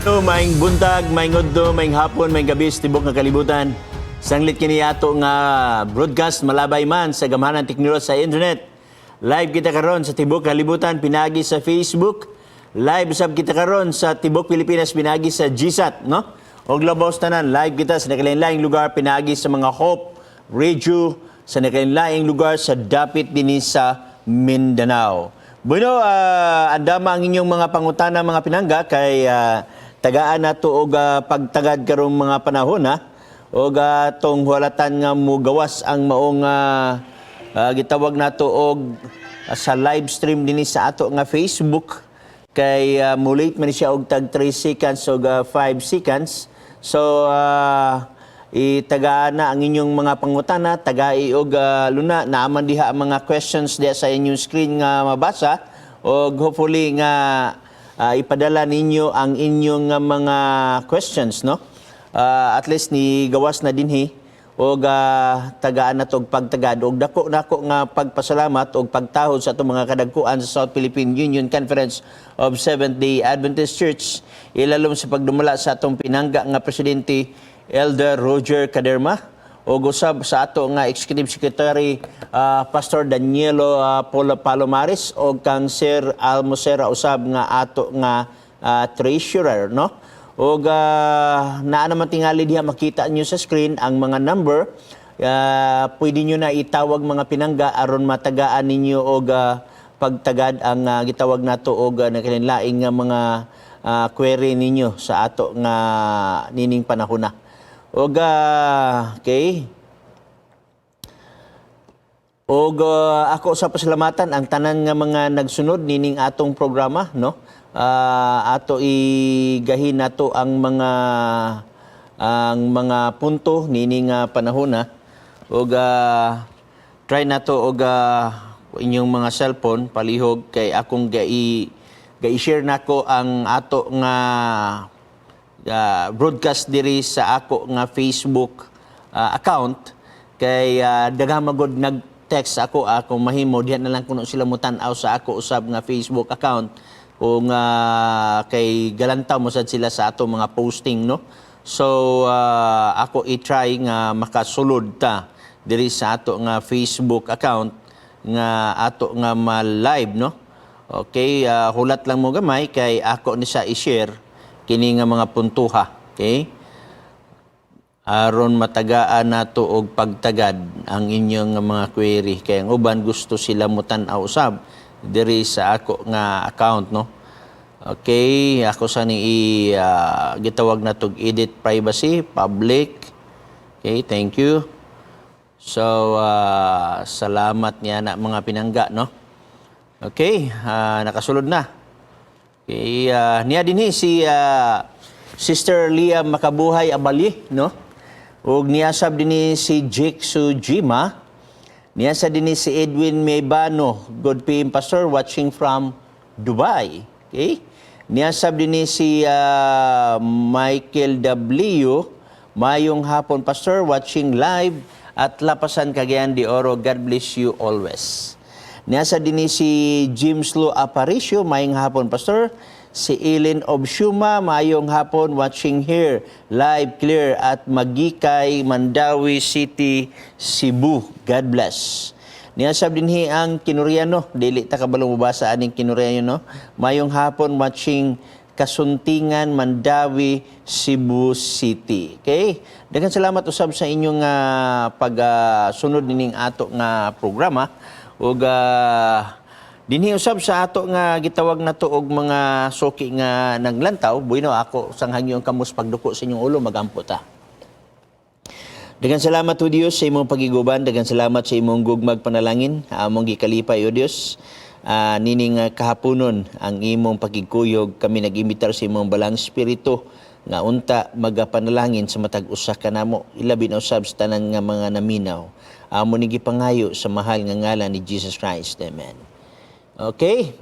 Maing buntag, maing udto, maing hapon, maing gabi sa tibok nga kalibutan. Sanglit kini ato nga broadcast malabay man sa gamhanan teknolohiya sa internet. Live kita karon sa tibok kalibutan pinagi sa Facebook. Live sab kita karon sa tibok Pilipinas pinagi sa GSAT, no? Og labaw sa tanan, live kita sa nakalain-laing lugar pinagi sa mga Hope Radio sa nakalain-laing lugar sa dapit dinhi sa Mindanao. Bueno, andama ang inyong mga pangutana mga pinangga kay tagaan nato og pagtagad karong mga panahon ha. Og tong hulatan nga mugawas ang maong gitawag nato og sa live stream dinhi sa ato nga Facebook kay mulate man siya og tag 3 seconds og 5 seconds. So itagaan na ang inyong mga pangutana, tagai og luna naaman diha ang mga questions diha sa inyong screen nga mabasa og hopefully nga ipadala ninyo ang inyong mga questions, no? At least ni gawas na dinhi og tagaan na tog pagtagad og dako nga pagpasalamat og pagtahod sa atong mga kadagkuan sa South Philippine Union Conference of Seventh-day Adventist Church ilalom sa pagdumala sa atong pinangga nga presidente Elder Roger Caderma o usab sa ato nga Executive Secretary Pastor Danielo Palomares o kang Sir Almosera usab nga ato nga treasurer, no? O naa naman tingali diha makita nyo sa screen ang mga number. Pwede nyo na itawag mga pinangga aron matagaan ninyo og pagtagad ang gitawag nato og nakilaing nga mga query ninyo sa ato nga nining panahon na. Og okay. Og ako sa pasalamatan ang tanan nga mga nagsunod nining atong programa, no? Ato igahin nato ang mga punto nining panahon na. Og try nato og inyong mga cellphone palihog kay akong ga-share nako ang ato nga broadcast diri sa ako nga Facebook account kay daghang magod nag-text ako mahimo diha na lang kuno sila mutan-aw sa ako usab nga Facebook account kung kay galantaw mo sad sila sa ato mga posting, no? So ako i-try nga makasulod ta diri sa ato nga Facebook account nga ato nga ma-live, no? Okay, hulat lang mo gamay kay ako ni sa i-share kini nga mga puntuha, okay? Aron matagaan nato og pagtagad ang inyong mga query kay ang uban gusto sila mutan-aw usab diri sa ako nga account, no? Okay, ako sa ni gitawag na tog edit privacy public. Okay, thank you. So salamat niya na mga pinangga, no? Okay, nakasulod na. Okay, niya dinhi si Sister Leah Makabuhay Abali, no? Ug niya sab dinhi si Jake Sujima. Niya sa dinhi si Edwin Maybano, good PM pastor watching from Dubai. Okay? Niya sab dinhi si Michael W. Mayong hapon pastor watching live at Lapasan Cagayan de Oro. God bless you always. Niya sa dinhi si James Lo Aparicio, mayong hapon pastor. Si Eileen Obshuma, mayong hapon watching here live clear at Magikay, Mandawi City, Cebu. God bless. Niya sab dinhi ang Kinuriano, dili ta kabalong mabasa aning Kinuriano, no? Mayong hapon watching Kasuntingan, Mandawi, Cebu City. Okay? Daghang salamat usab sa inyong pagsunod nining ato nga programa. Ug dinhi usab sa ato nga gitawag nato og mga suki nga naglantaw, bueno ako sanghang yung kamus pagduko sa inyong ulo magampo ta. Daghang salamat o Dios sa imong pagiguban, daghang salamat sa imong gugmag panalangin, among gikalipay o Dios. Nining kahaponon ang imong pagigkuyog, kami nag-imitar sa imong balang espiritu nga unta magapanalangin sa matag usa kanamo, ilabi na usab sa tanan nga mga naminaw. Amo ni gipangayo sa mahal nga ngalan ni Jesus Christ. Amen. Okay.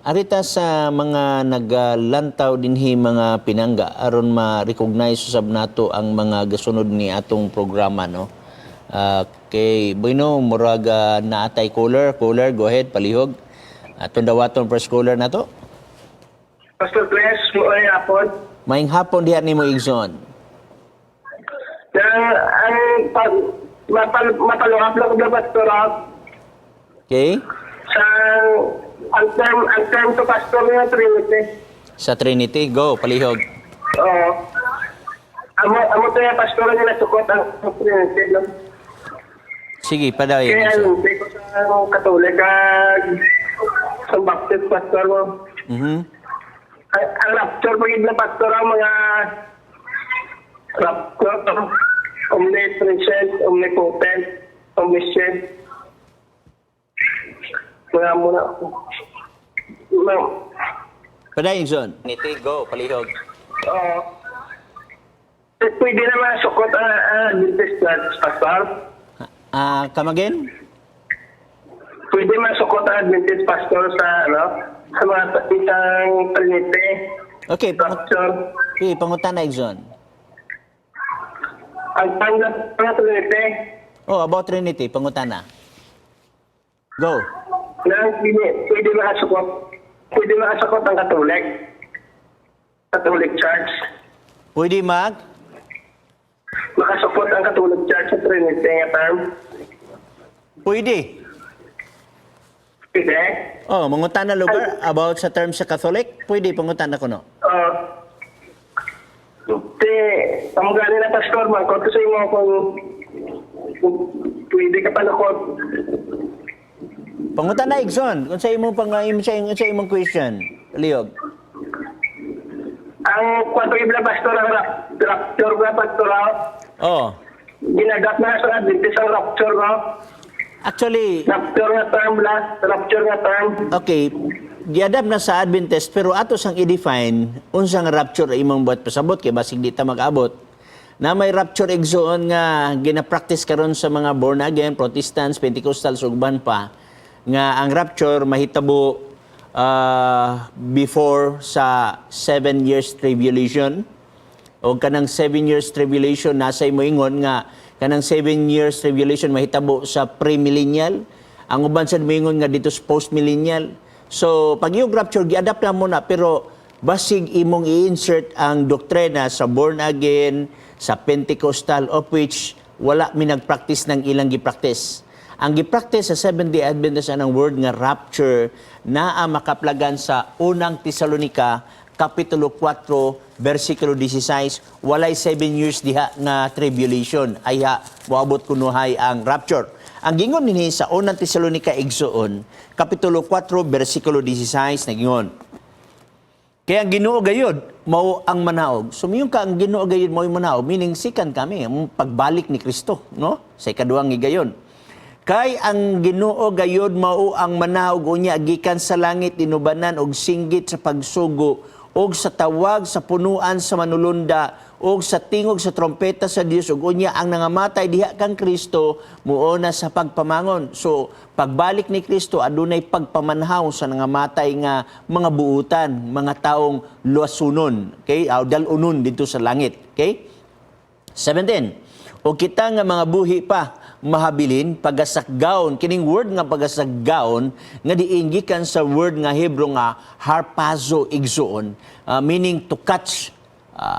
Arita sa mga naglantaw dinhi mga pinangga aron ma-recognize usab nato ang mga gasunod ni atong programa, no? Okay, bueno, murag naatay caller, go ahead, palihog. Atong dawaton per scholar na to. Pastor Pres, mo ay hapon. Maing hapon diha nimo igsoon. Na ang mapalungap lang na pastor Okay? sa ang term to pastor nga Trinity. Sa Trinity, go, palihog. Oo. Amo to yung pastor nga nasukot ang Trinity. No? Sige, padayon. Kaya Igsoon. hindi ko sa Katolik sa Baptist pastor mo. Ang rapture pagid na pastor ang mga rapture, omnipresent, omnipotent, omniscient. Mga muna ako. No. Padayon, igsoon. Trinity, go, palihog. Pwede naman sukot ang Adventist Church, pastor. Come again? Pwede masukot ang Adventist pastor sa sa mga isang Trinity. Okay, Rapture. pangutan na igsoon. Ang tanggap ng Trinity Oh, about Trinity, pangutan na. Go. na pwede makasukot ang Catholic Church. Pwede Makasukot ang Catholic Church sa Trinity nga term. Pwede. Pwede. Oh, mangutan na lugar about sa term sa Catholic. Pwede, pangutan na ko no. Pamugani na pastor, mangkot ko sa imo kung pwede ka palakot. Pangutan na igsoon. Kung sa imong sa imong question. Palihog. Ang kwento ibla pastor ang rapture nga pastor. Oh. Ginagat na sa Adventist ang rapture no? Actually, Rapture nga term. okay, giadap na sa Adventist pero ato sang i-define unsang rapture imong buhat pasabot kay basig di ta mag-abot. Na may rapture igsoon nga gina-practice karon sa mga born again, Protestants, Pentecostals ug uban pa nga ang rapture mahitabo before sa 7 years tribulation. O kanang 7 years tribulation nasa imo ingon nga kanang 7 years tribulation mahitabo sa pre-millennial. Ang uban sad moingon nga dito sa post-millennial. So pag yung rapture gi-adapt na muna pero basig imong i-insert ang doktrina sa born again, sa Pentecostal of which wala mi nagpractice ng ilang gi-practice. Ang gi-practice sa Seventh-day Adventist anang word nga rapture naa makaplagan sa unang Tesalonica Kapitulo 4, versikulo 16, walay 7 years diha nga tribulation. Ay moabot kunuhay ang rapture. Ang gingon nini sa unang Tesalonica igsoon, Kapitulo 4, versikulo 16, nagingon. Kaya ang Ginoo gayud mao ang manaog. Sumiyong ka ang Ginoo gayud mao ang manaog, meaning sikan kami ang pagbalik ni Kristo, no? Sa ikaduhang higayon. Kay ang Ginoo gayud mao ang manaog unya gikan sa langit inubanan og singgit sa pagsugo og sa tawag sa punuan sa manulunda og sa tingog sa trompeta sa Dios ug unya ang nangamatay diha kang Kristo muona sa pagpamangon. So pagbalik ni Kristo adunay pagpamanhaw sa nangamatay nga mga buutan, mga taong luwasunon, okay? Dalunon dito sa langit, okay? 17. O kita nga mga buhi pa mahabilin pagasakgaon kining word nga pagasakgaon nga diin gikan sa word nga Hebrew nga harpazo igsoon, meaning to catch,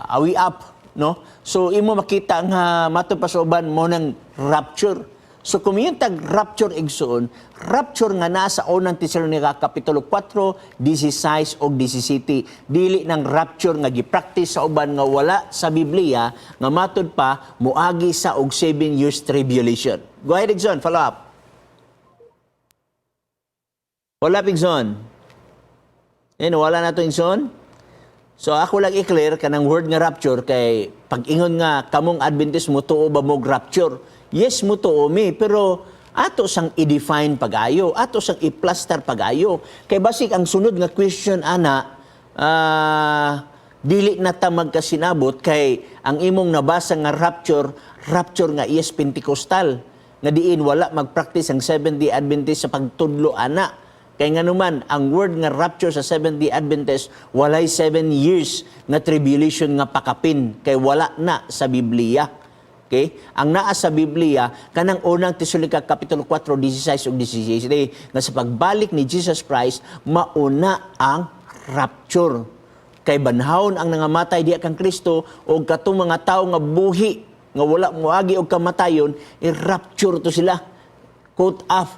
awi up, no? So imo makita nga mato pa sa uban mo ng rapture. So kung yung tag-rapture igsoon, rapture nga nasa unang Tesalonica Kapitulo 4, 16 o 17. Dili ng rapture nga gipractice sa uban nga wala sa Biblia nga matod pa muagi sa og 7 years tribulation. Go ahead, Igson. Follow up. Follow up, Igson. Wala na to, Igson. So ako lang i-clear kanang word nga rapture kay pag-ingon nga kamong Adventist mo tuo ba mo rapture? Yes, mo tuo mi, pero ato sang i-define pag-ayo, ato sang i-plaster pag-ayo. Kay basig ang sunod nga question ana, dili na ta magkasinabot kay ang imong nabasa nga rapture nga is Pentecostal, nga diin wala mag-practice ang Seventh-day Adventist sa pagtudlo ana. Kaya nga naman, ang word nga rapture sa Seventh-day Adventist, walay 7 years na tribulation nga pakapin, kay wala na sa Biblia. Okay? Ang naa sa Biblia, kanang unang Tesalonica Kapitulo 4, 16 ug 17, nga sa pagbalik ni Jesus Christ, mauna ang rapture. Kay banhawon ang nangamatay diha kang Kristo o katong mga tao nga buhi, nga wala moagi og kamatayon, i-rapture to sila. Quote off,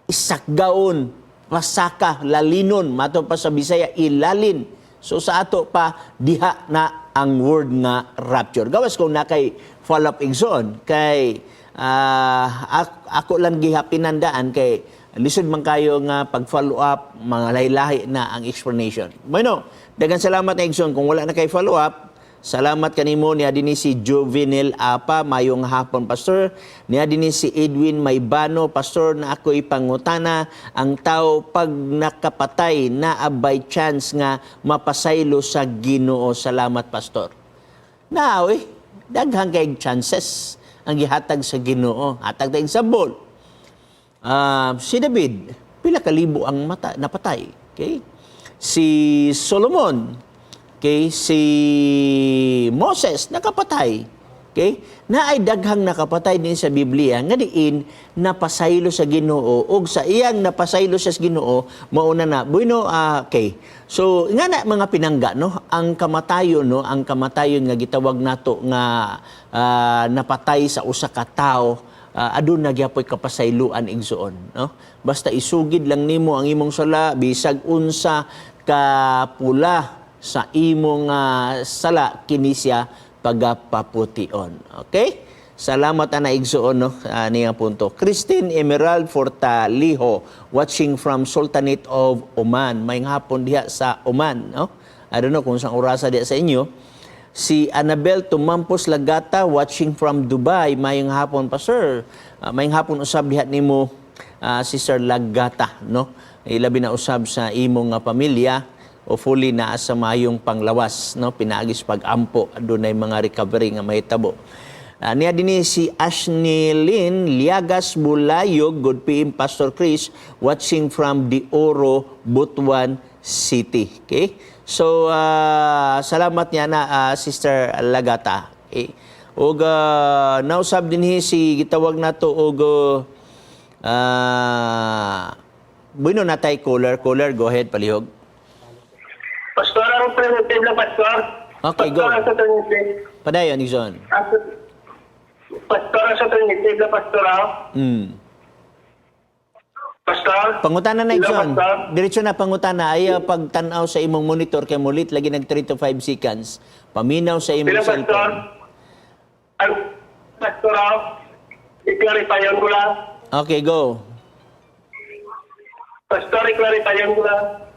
isakgaon, pasaka, lalinon, mato pa sa Bisaya, ilalin. So sa ato pa, diha na ang word nga rapture. Gawas kung na kay follow-up igsoon, kay ako lang gihapinandaan kay lisod man kayo nga pag-follow up, mga lahi-lahi na ang explanation. Bueno, daghang salamat na igsoon. Kung wala na kay follow up, salamat kanimo niya dinhi si Jovenel Apa, mayong hapon pastor. Niya dinhi si Edwin Maybano, pastor, na ako'y pangutana, ang tao pag nakapatay na by chance nga mapasaylo sa Ginoo. Salamat pastor. Now, daghang kay chances ang gihatag sa Ginoo. Hatag tayong sabol. Si David, pila ka libo ang napatay. Okay? Si Solomon, okay, si Moses nakapatay. Okay? Na ay daghang nakapatay din sa Biblia nga diin napasaylo sa Ginoo ug sa iyang napasaylo sa Ginoo mauna na. Bueno, okay. So nga na mga pinangga no, ang kamatayon no, ang kamatayon nga gitawag nato nga napatay sa usa ka tawo, aduna gyapon kapasayloan igsoon no. Basta isugid lang nimo ang imong sala bisag unsa ka pula sa imong sala kinisya pagapapution. Okay? Salamat ana igsoon no niya punto. Christine Emerald Fortaliho watching from Sultanate of Oman. May hapon diha sa Oman no. I don't know kung saan orasa diha sa inyo. Si Annabel Tumampos Lagata watching from Dubai. Mayong hapon pa sir. Mayong hapon usab diha nimo Sister Lagata no. Ilabi na usab sa imong pamilya o fully naa sa mayong panglawas no, pinaagis pag-ampo adunay mga recovery nga mahitabo. Niya dinhi si Ashnelyn Liagas Bulayog, good PM Pastor Chris, watching from De Oro, Butuan City. Okay? So salamat niya na Sister Lagata. Okay? Og nausab dinhi si gitawag nato og bueno natay caller, go ahead palihog. Pastor, ang primitive na pastor. Okay, go. Pastor, ang sa primitive. Padayon, Igsoon. Pastor, ang sa primitive na pastor. Pastor. Pangutana na, Igsoon. Pastor. Diretso na pangutana. Ay pagtanaw sa imong monitor kay mulit lagi nag 3 to 5 seconds. Paminaw sa imong Pastor. cellphone. Ang pastor, i-clarify ko lang. Okay, go. Pastor, i-clarify ko lang.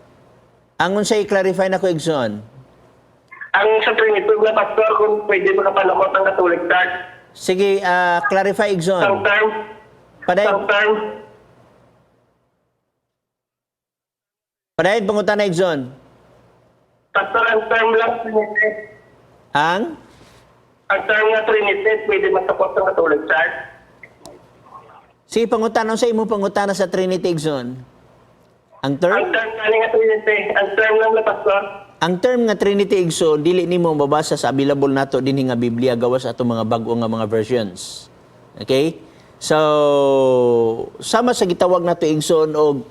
Angon sa i-clarify na ko, Igsoon. Ang sa primitive na pastor, kung pwede makapanakot ng Catholic Church. Sige, clarify, Ang Igsoon. term. Padayon, Ang term. padayon pangutana, Igsoon. Pastor, ang term lang Trinity. Ang? Ang term nga Trinity, pwede masapot ng Catholic Church. Sige, pangutana sa imong pangutana sa Trinity, Igsoon. Ang Ang term? term nga Trinity. Ang term lang na pastor. Ang term nga Trinity, Igsoon, dili nimo mabasa sa available nato dinhi nga Biblia gawas ato mga bag-o nga mga versions. Okay? So, sama sa gitawag nato Igsoon og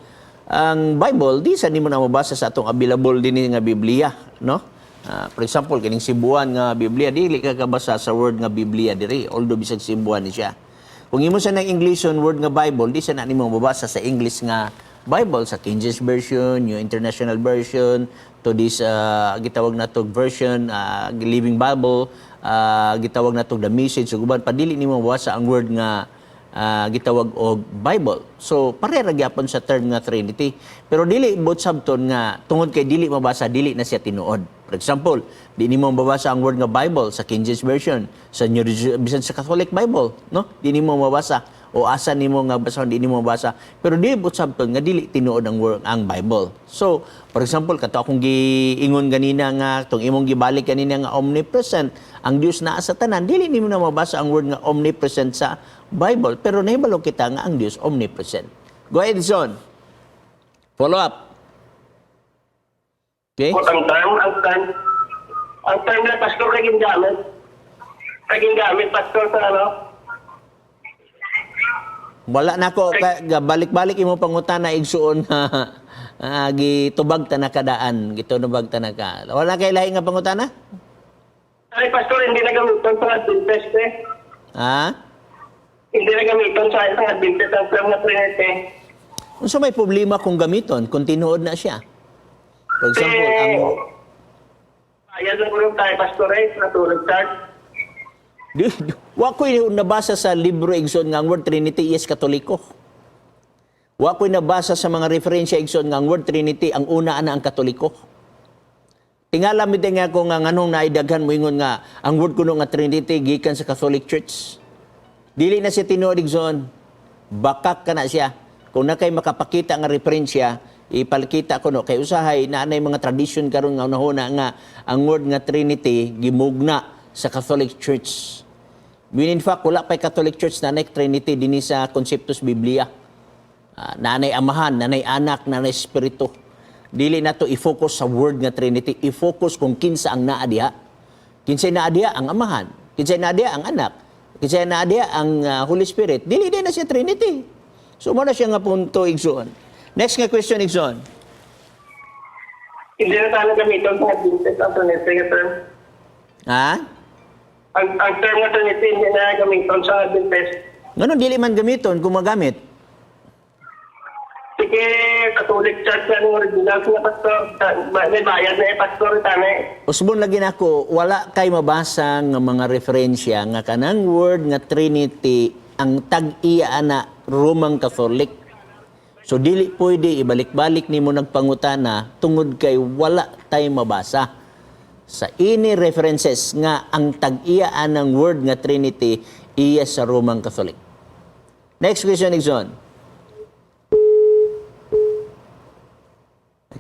ang Bible, di sa nimo na mabasa sa atong available dinhi nga Biblia, no? For example, kining Sibuan nga Biblia, dili ka kabasa sa word nga Biblia diri, although bisag Sibuan ni siya. Kung imo sa nang English word nga Bible, di sa na nimo mabasa sa English nga Bible, sa King James Version, New International Version, to this gitawag na to version, Living Bible, gitawag na to The Message, so guban padili nimo mabasa ang word nga gitawag og Bible. So parera gyapon sa term nga Trinity. Pero dili bot sabton nga tungod kay dili mabasa, dili na siya tinuod. For example, di nimo mabasa ang word nga Bible sa King James Version, sa New bisan sa Catholic Bible, no? Di nimo mabasa o asa nimo nga basahon di nimo mabasa. Pero dili bot sabton nga dili tinuod ang word ang Bible. So, for example, kato akong giingon ganina nga tong imong gibalik kanina nga omnipresent, ang Dios naa sa tanan, dili nimo na mabasa ang word nga omnipresent sa Bible, pero nahibalo kita nga ang Dios omnipresent. Go ahead, Son. Follow up. Okay? Ang term na pastor na gingamit. Naging gamit, Pastor, sa ano? Wala na ko balik-balik imo pangutana igsuon nga gitubag ta na kadaan, gitunubag ta na ka. Wala kay lahi nga pangutana? Ay, Pastor, hindi na gamiton sa Adventist eh. Ha? Hindi na gamiton sa isang Adventist ang term na Trinity. Unsa may problema kung gamiton kung tinuod na siya? For example, ang Ayan lang ulit tayo, Pastor, natulog chart. wa ko'y nabasa sa libro igsoon nga ang word Trinity is Katoliko. Wa ko'y nabasa sa mga referensya igsoon nga ang word Trinity ang una ana ang Katoliko. Tingala mi nga ako nga nganong naidaghan mo ingon nga ang word kuno nga Trinity gikan sa Catholic Church. Dili na siya tinuod igsoon. Bakak ka na siya. Kung na kay makapakita nga referensya, ipalkita ko no kay usahay na anay mga tradition karon nga unahuna nga ang word nga Trinity gimugna sa Catholic Church. When in fact, wala pa'y Catholic Church na nanay Trinity din sa Conceptus Biblia. Nanay Amahan, nanay Anak, nanay Espiritu. Dili na to i-focus sa word nga Trinity. I-focus kung kinsa ang naa diha. Kinsa naa diha ang Amahan. Kinsa naa diha ang Anak. Kinsa naa diha ang Holy Spirit. Dili din na siya Trinity. So, mo na siya nga punto, Igsoon. Next nga question, Igsoon. Hindi na tayo gamiton sa Adventist ang Trinity nga term. Ha? Ang term na Trinity hindi na gamiton sa Adventist. Ganun, dili man gamiton kung magamit. Sige, Catholic Church na ng original nga Pastor. May bayad na Pastor, tane. Usbon lagi nako, wala kay mabasa nga mga referensya nga kanang word nga Trinity ang tag-iya na Roman Catholic. So dili pwede ibalik-balik nimo nagpangutana tungod kay wala tay mabasa. Sa ini references nga ang tag-iya ng word nga Trinity iya sa Roman Catholic. Next question, Nixon.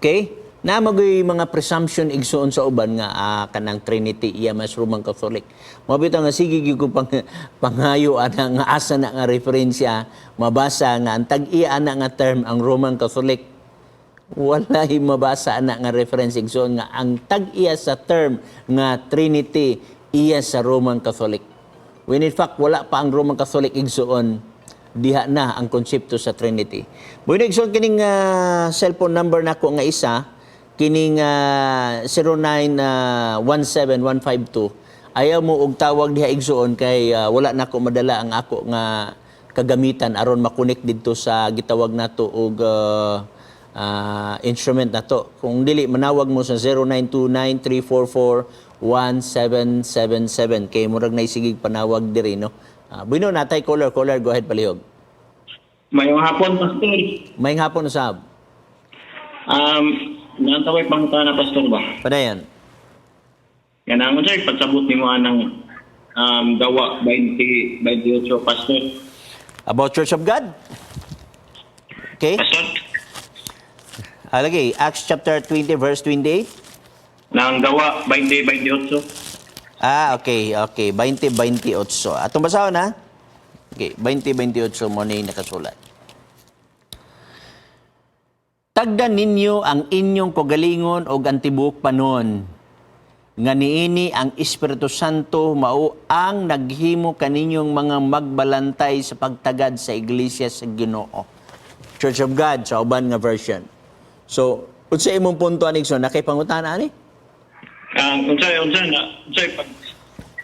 Okay? Na magoy mga presumption igsoon sa uban nga kanang Trinity iya mas Roman Catholic. Mabitaw nga sige gyud ko panghayo ana nga asa na nga referensya mabasa nga ang tag-iya na nga term ang Roman Catholic. Walay mabasa na nga reference igsoon nga ang tag-iya sa term nga Trinity iya sa Roman Catholic. When in fact wala pa ang Roman Catholic igsoon diha na ang konsepto sa Trinity. Buhay igsoon kining cellphone number nako nga isa kining 0917152 ayaw mo og tawag diha igsoon kay wala nako madala ang ako nga kagamitan aron makonek didto sa gitawag nato og instrument na to. Kung dili, manawag mo sa 0929-344-1777. Kaya murag na isigig panawag diri, no? Bueno, natay caller, go ahead, palihog. Mayong hapon, Pastor. Mayong hapon, usab. Nantaway pangutana, Pastor ba? Padayan. Yan ang sir, pagsabot ni mo anang gawa 28, Pastor. About Church of God? Okay. Pastor, Lagi, Acts chapter 20, verse 28. nang gawa 20-28. Okay. 20-28. Atong basahon, ha? Okay, 20-28 mo na yung nakasulat. Tagdan ninyo ang inyong kagalingon o antibuok panon. Nga niini ang Espiritu Santo mao ang naghimo kaninyong mga magbalantay sa pagtagad sa iglesia sa Ginoo. Church of God sa uban nga version. So, unsa imong punto Nixon na kay pangutana ani? Unsay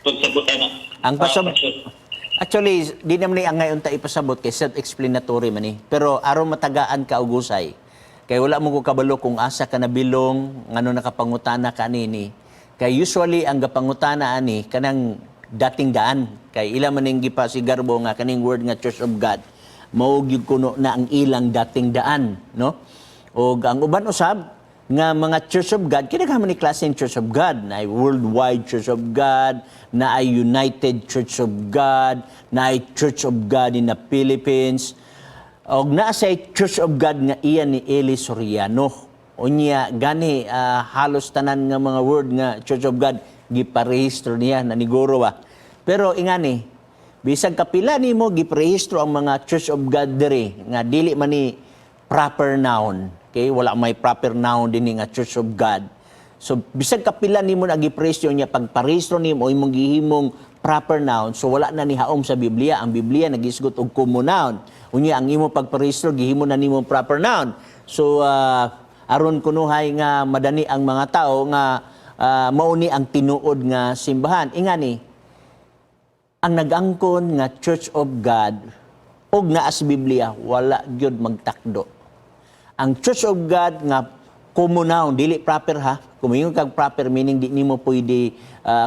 pagsabutan na. Ang pasabot. Actually, di naman ang ngayon ta ipasabot kay self-explanatory man ni. Pero aron matagaan ka og usay. Kay wala mo ko kabalo kung asa ka nabilong ngano nakapangutana ka nini. Kay usually ang gapangutana ani kanang dating daan. Kay ila man ning gipasigarbo nga kaning word nga Church of God. Mao gyud kuno na ang ilang dating daan, no? O ang uban usab nga mga Church of God, kinaghaman ni klaseng Church of God, na ay Worldwide Church of God, na ay United Church of God, na ay Church of God in the Philippines, o na sa Church of God nga iya ni Eli Soriano. Unya, gani halos tanan nga mga word nga Church of God, giparehistro niya, naniguro ba. Pero ingani, bisag kapila ni mo, giparehistro ang mga Church of God diri, nga dili man ni proper noun. Okay, wala may proper noun din nga Church of God. So bisag kapila nimo na gipresyo niya pagparehistro nimo o imong gihimong proper noun, so wala na ni haom sa Biblia. Ang Biblia nagisgot og common noun. Unya ang imo pagparehistro gihimo na nimo proper noun. So aron kunuhay nga madani ang mga tao nga mauni ang tinuod nga simbahan. Ingani, ang nag-angkon nga Church of God og naa sa Biblia wala gyud magtakdo. Ang Church of God nga common noun, dili proper ha. Kumingon kag proper meaning di nimo pwede,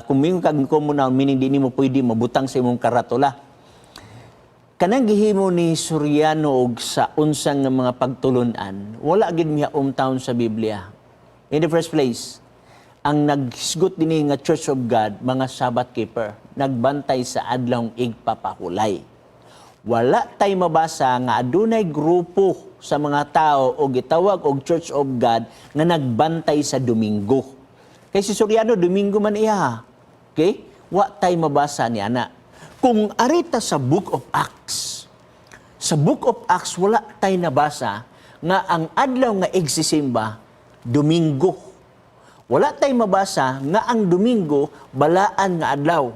kumingon kag common noun meaning di nimo pwede mabutang sa imong karatula. Kanang gihimo ni Soriano og sa unsang nga mga pagtulunan, wala gid miha umtown sa Biblia. In the first place, ang naghisgot dinhi nga Church of God, mga Sabbath keeper, nagbantay sa adlawng igpapahulay. Wala tay mabasa nga adunay grupo sa mga tao o gitawag og Church of God nga nagbantay sa Domingo. Kay si Soriano, Domingo man iya. Okay? Wa tay mabasa niya na. Kung arita sa Book of Acts, sa Book of Acts, wala tay nabasa nga ang adlaw nga igsisimba, Domingo. Wala tay mabasa nga ang Domingo, balaan nga adlaw.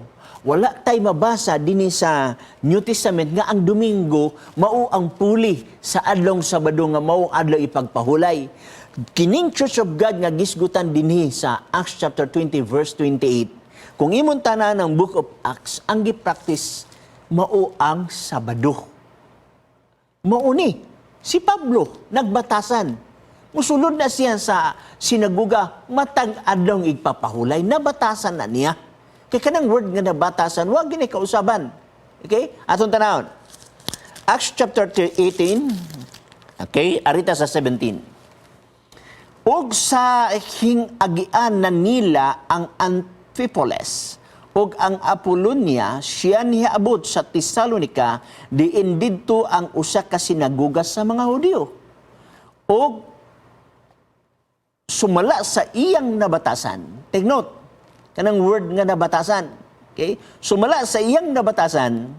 Wala tay mabasa dinhi sa New Testament nga ang Domingo mao ang puli sa adlong Sabado nga mao adlaw ipagpahulay. Kining Church of God nga gisgutan dinhi sa Acts chapter 20 verse 28. Kung imong tanan ng Book of Acts, ang gi-practice mao ang Sabado. Mao ni si Pablo nagbatasan. Musulod na siya sa sinaguga matag adlong igpapahulay, nabatasan na niya. Kaya kanang word nga nabatasan, huwag gini kausaban. Okay? Atong tanawon. Acts chapter 18, okay, arita sa 17. Og sa hingagian na nila ang Amphipolis, og ang Apollonia, siya nihaabot sa Thessalonica, diin didto ang usa ka sinaguga sa mga Hudyo. Og sumala sa iyang nabatasan. Take note, kanang word nga nabatasan. Okay? Sumala sa iyang nabatasan,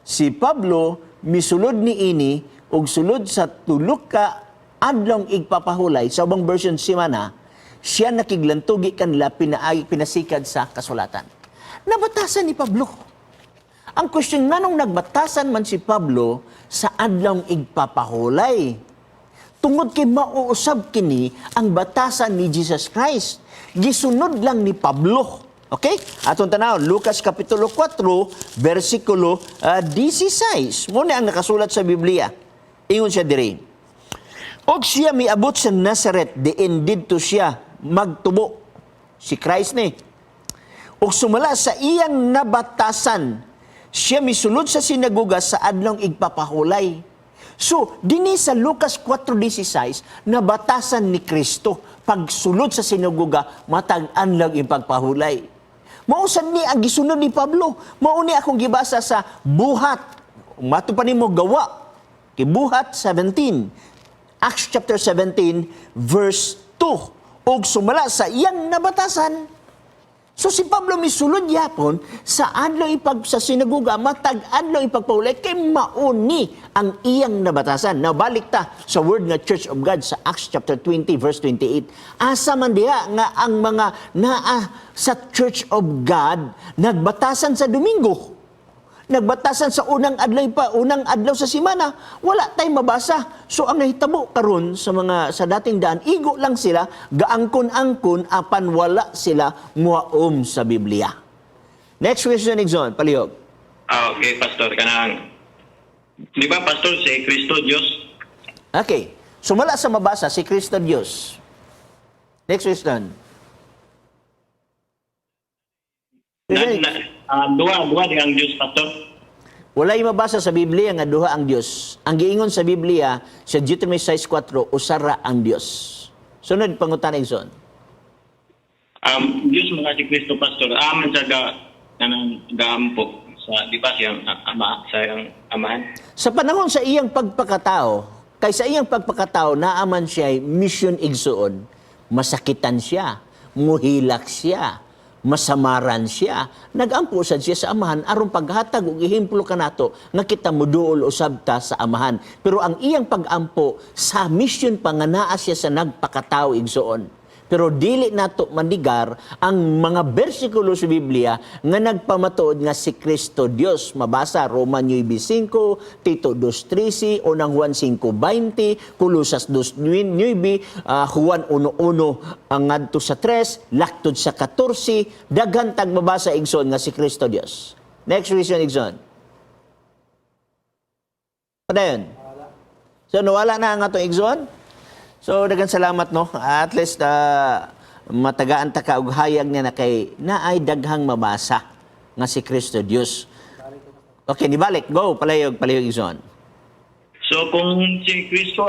si Pablo misulod ni ini ug sulod sa tulok ka adlong igpapahulay sa ubang version simana, siya nakiglantugi kanila pinasikad sa kasulatan. Nabatasan ni Pablo. Ang question, nanong nagbatasan man si Pablo sa adlong igpapahulay? Tungod kay mauusab kini ang batasan ni Jesus Christ. Gisunod lang ni Pablo. Okay? Atong tanaw, Lucas Kapitulo 4, versikulo 16. Muna ang nakasulat sa Biblia. Ingon siya diri. Og siya miabot sa Nazareth, diin didto siya magtubo. Si Christ ni. Og sumala sa iyang nabatasan, siya misulod sa sinaguga sa adlong igpapahulay. So, dinhi sa Lucas 4:16, nabatasan ni Kristo pagsulod sa sinaguga, matag-an lang yung pagpahulay. Mausan ni ang gisunod ni Pablo. Mauni akong gibasa sa Buhat. Mato pa nimo gawa. Buhat 17. Acts chapter 17, verse 2. Og sumala sa iyang nabatasan. So si Pablo misulod yapon sa adlaw sa sinaguga, matag adlaw ipagpahulay kay mauni ang iyang nabatasan. Nabalik ta sa word nga Church of God sa Acts chapter 20 verse 28. Asa man diha nga ang mga naa sa Church of God nagbatasan sa Domingo. Nagbatasan sa unang adlaw sa simana, wala tay mabasa. So ang nahitabo karon sa dating daan, igo lang sila, gaangkon-angkon apan wala sila muaom sa Biblia. Next question, Exxon, palihog. Okay, Pastor, kanang di ba, Pastor, si Kristo Diyos? Okay. So wala sa mabasa si Kristo Diyos. Next question. Duha di ang Diyos, Pastor. Walay mabasa sa Biblia nga duha ang Dios. Ang giingon sa Biblia sa Deuteronomy 6:4, usara ang Dios. Sunod pangutan, Exxon. Diyos mga si Kristo, Pastor, aman sa gaampo sa di ba siyang amahan. Sa panahon sa iyang pagpakatao, kay sa iyang pagpakatao naaman siya mission igsuon, masakitan siya, muhilak siya, masamaran siya, nagampo sad siya sa amahan aron paghatag og ehemplo kanato nga kita moduol usab ta sa amahan. Pero ang iyang pagampo sa mission pa nga naa siya sa nagpakatao igsuon. Pero dili nato manigar ang mga bersikulo sa Biblia nga nagpamatuod nga si Kristo Dios. Mabasa Roma 9:5, Tito 2:13, unang Juan 5:20, Colosas 2:9, Juan 1:1 ang ngadto sa 3, laktod sa 14, daghan tag mabasa igsoon nga si Kristo Dios. Next reason igsoon. Padayon. So nawala na ang atong igsoon. So, daghang salamat, no? At least, matagaan ta ka og hayag niya na kay naay daghang mabasa nga si Kristo Dios. Okay, nibalik. Go, palayog ison. So kung si Kristo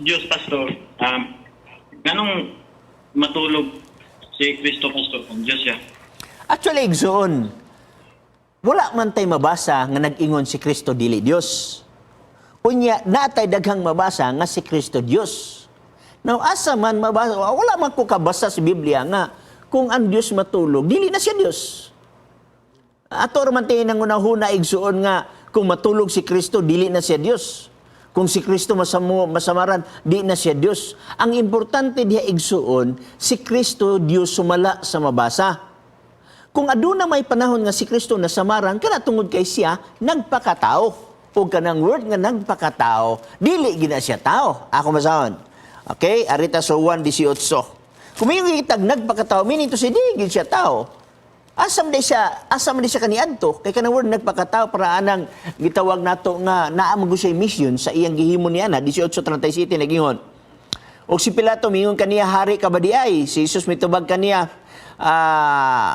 Diyos, Pastor, ganong matulog si Kristo, Pastor, kung Diyos siya? Actually, igsoon, wala man tay mabasa nga nag-ingon si Kristo dili Dios. Unya, natay daghang mabasa nga si Kristo Dios. Now, asa man mabasa, wala man ko kabasa sa Biblia nga kung ang Diyos matulog, dili na siya Diyos. Ato raman tayo nang unahuna igsuon nga kung matulog si Kristo, dili na siya Diyos. Kung si Kristo masamaran, di na siya Diyos. Ang importante diha igsuon, si Kristo Diyos sumala sa mabasa. Kung aduna may panahon nga si Kristo nasamaran, kana tungod kay siya, nagpakatao. O kanang word nga nagpakatao, dili gina siya tao. Ako masahon. Okay, arita so 1:18. Kung may itag nagpakatao, meaning to say, di gid siya tao. Asam di siya kaniadto, kay kanang word nagpakatao para anang gitawag nato nga naamag siya mission sa iyang gihimo niya na 18:37 nagingon. Og si Pilato mingon kaniya, hari ka ba di ay? Si Jesus mitubag kaniya,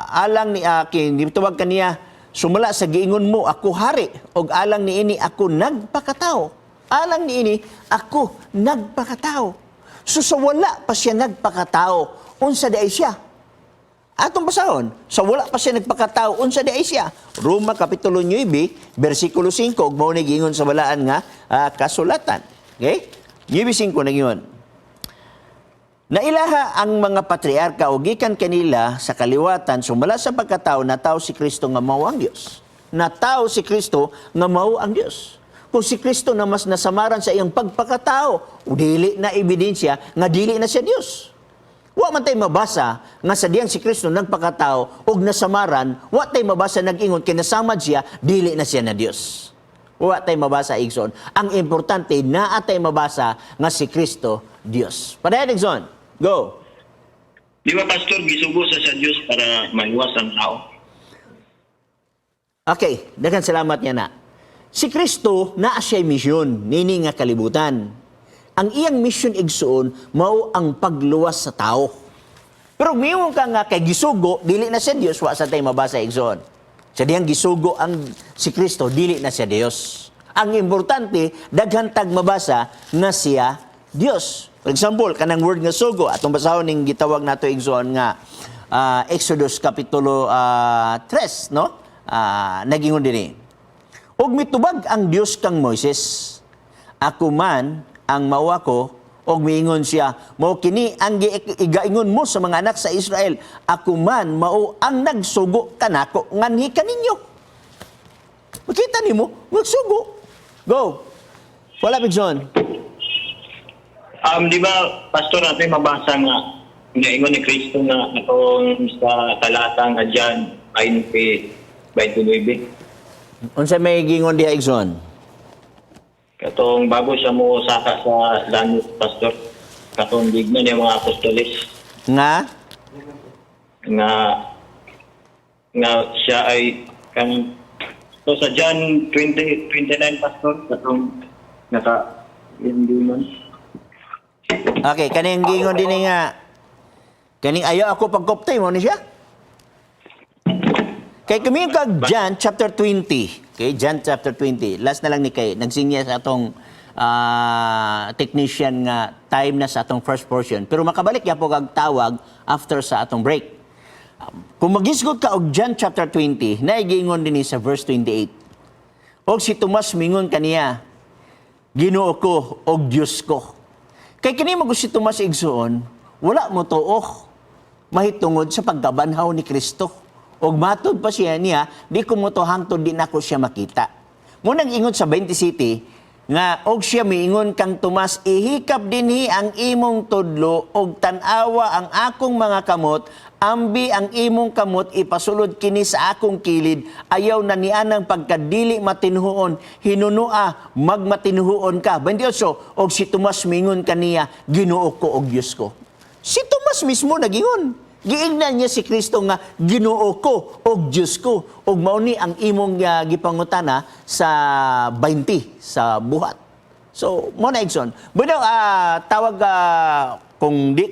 alang ni akin, mitubag kaniya, sumala sa giingon mo, ako hari, og alang niini ako nagpakatao. Alang niini ako nagpakatao. So sa wala pa siya nagpakatao, unsa di ay siya? Atong basahon, sa wala pa siya nagpakatao, unsa di ay siya? Roma Kapitulo 9, versikulo 5, ug mao ni giingon sa balaan nga kasulatan. Okay? 9:5 nagingon. Nailaha ang mga patriarka o gikan kanila sa kaliwatan sumala sa pagkatao na tao si Kristo nga mao ang Dios. Na tao si Kristo nga mao ang Dios. Kung si Kristo na mas nasamaran sa iyang pagpakatao, dili na ebidensya nga dili na siya Dios. Wa man tay mabasa nga sa diyang si Kristo nagpakatao og nasamaran, wa tay mabasa nag-ingon kinasamad siya, dili na siya na Dios. Wa tay mabasa igsoon. Ang importante naa tay mabasa nga si Kristo Dios. Padayon igsoon. Go. Di ba, Pastor, gisugo sa Diyos para maiwas ang tao? Okay, daghang salamat niya na. Si Kristo naa siya misyon, nini nga kalibutan. Ang iyang misyon igsuon mao ang pagluwas sa tao. Pero miyon ka nga kay gisugo, dili na siya Dios, wa sa tay mabasa igsuon. Sa diyang gisugo ang si Kristo, dili na siya Dios. Ang importante, daghan tag mabasa na siya Dios. For example, kanang word nga sugo, atong basahon ning gitawag nato igsuon nga Exodus Kapitulo 3, no? Nagingon dinhi. Og mitubag ang Dios kang Moises, ako man ang mawa ko, og miingon siya, mao kini ang igaingon mo sa mga anak sa Israel, ako man mao ang nagsugo kanako nganhi kaninyo. Makita nimo, nagsugo. Go. Wala bigson. Di ba, Pastor, natin mabasa nga naingon ni Kristo na atong sa talata nga John 20:29. Unsa may gingon diha igsoon? Katong bago siya mo saka sa langit, Pastor, katong digna niya mga apostolis nga siya ay kan so sa John 20:29, Pastor, katong hindi man. Okay, kaning gingon din nga kaning ayaw ako pagkoptay mo ni siya. Kay kami kag John chapter 20. Okay, John chapter 20. Last na lang ni kay nagsinya sa atong technician nga time na sa atong first portion. Pero makabalik ya po kag tawag after sa atong break. Kung magisgot ka og John chapter 20, naigingon din sa verse 28. Og si Tomas mingon kaniya, Ginoo ko og Dios ko. Kay kini mo si Tomas igsuon, wala mo tuo mahitungod sa pagkabanhaw ni Kristo. Og matod pa siya niya, di ko mo to hangtod din ako siya makita. Munang ingon sa 27, nga og siya miingon kang Tomas, ihikap dinhi ang imong tudlo og tan-awa ang akong mga kamot, ambi ang imong kamot ipasulod kini sa akong kilid, ayaw na nianang pagkadili matinhuon, hinunua magmatinhuon ka. 28, og si Tomas mingon kaniya, Ginoo ko og Dios ko. Si Tomas mismo nagingon. Giingnan niya si Kristo nga Ginoo ko og Dios ko, og mao ni ang imong gipangutana sa 20 sa buhat. So mo na igsoon. Bueno, tawag kung di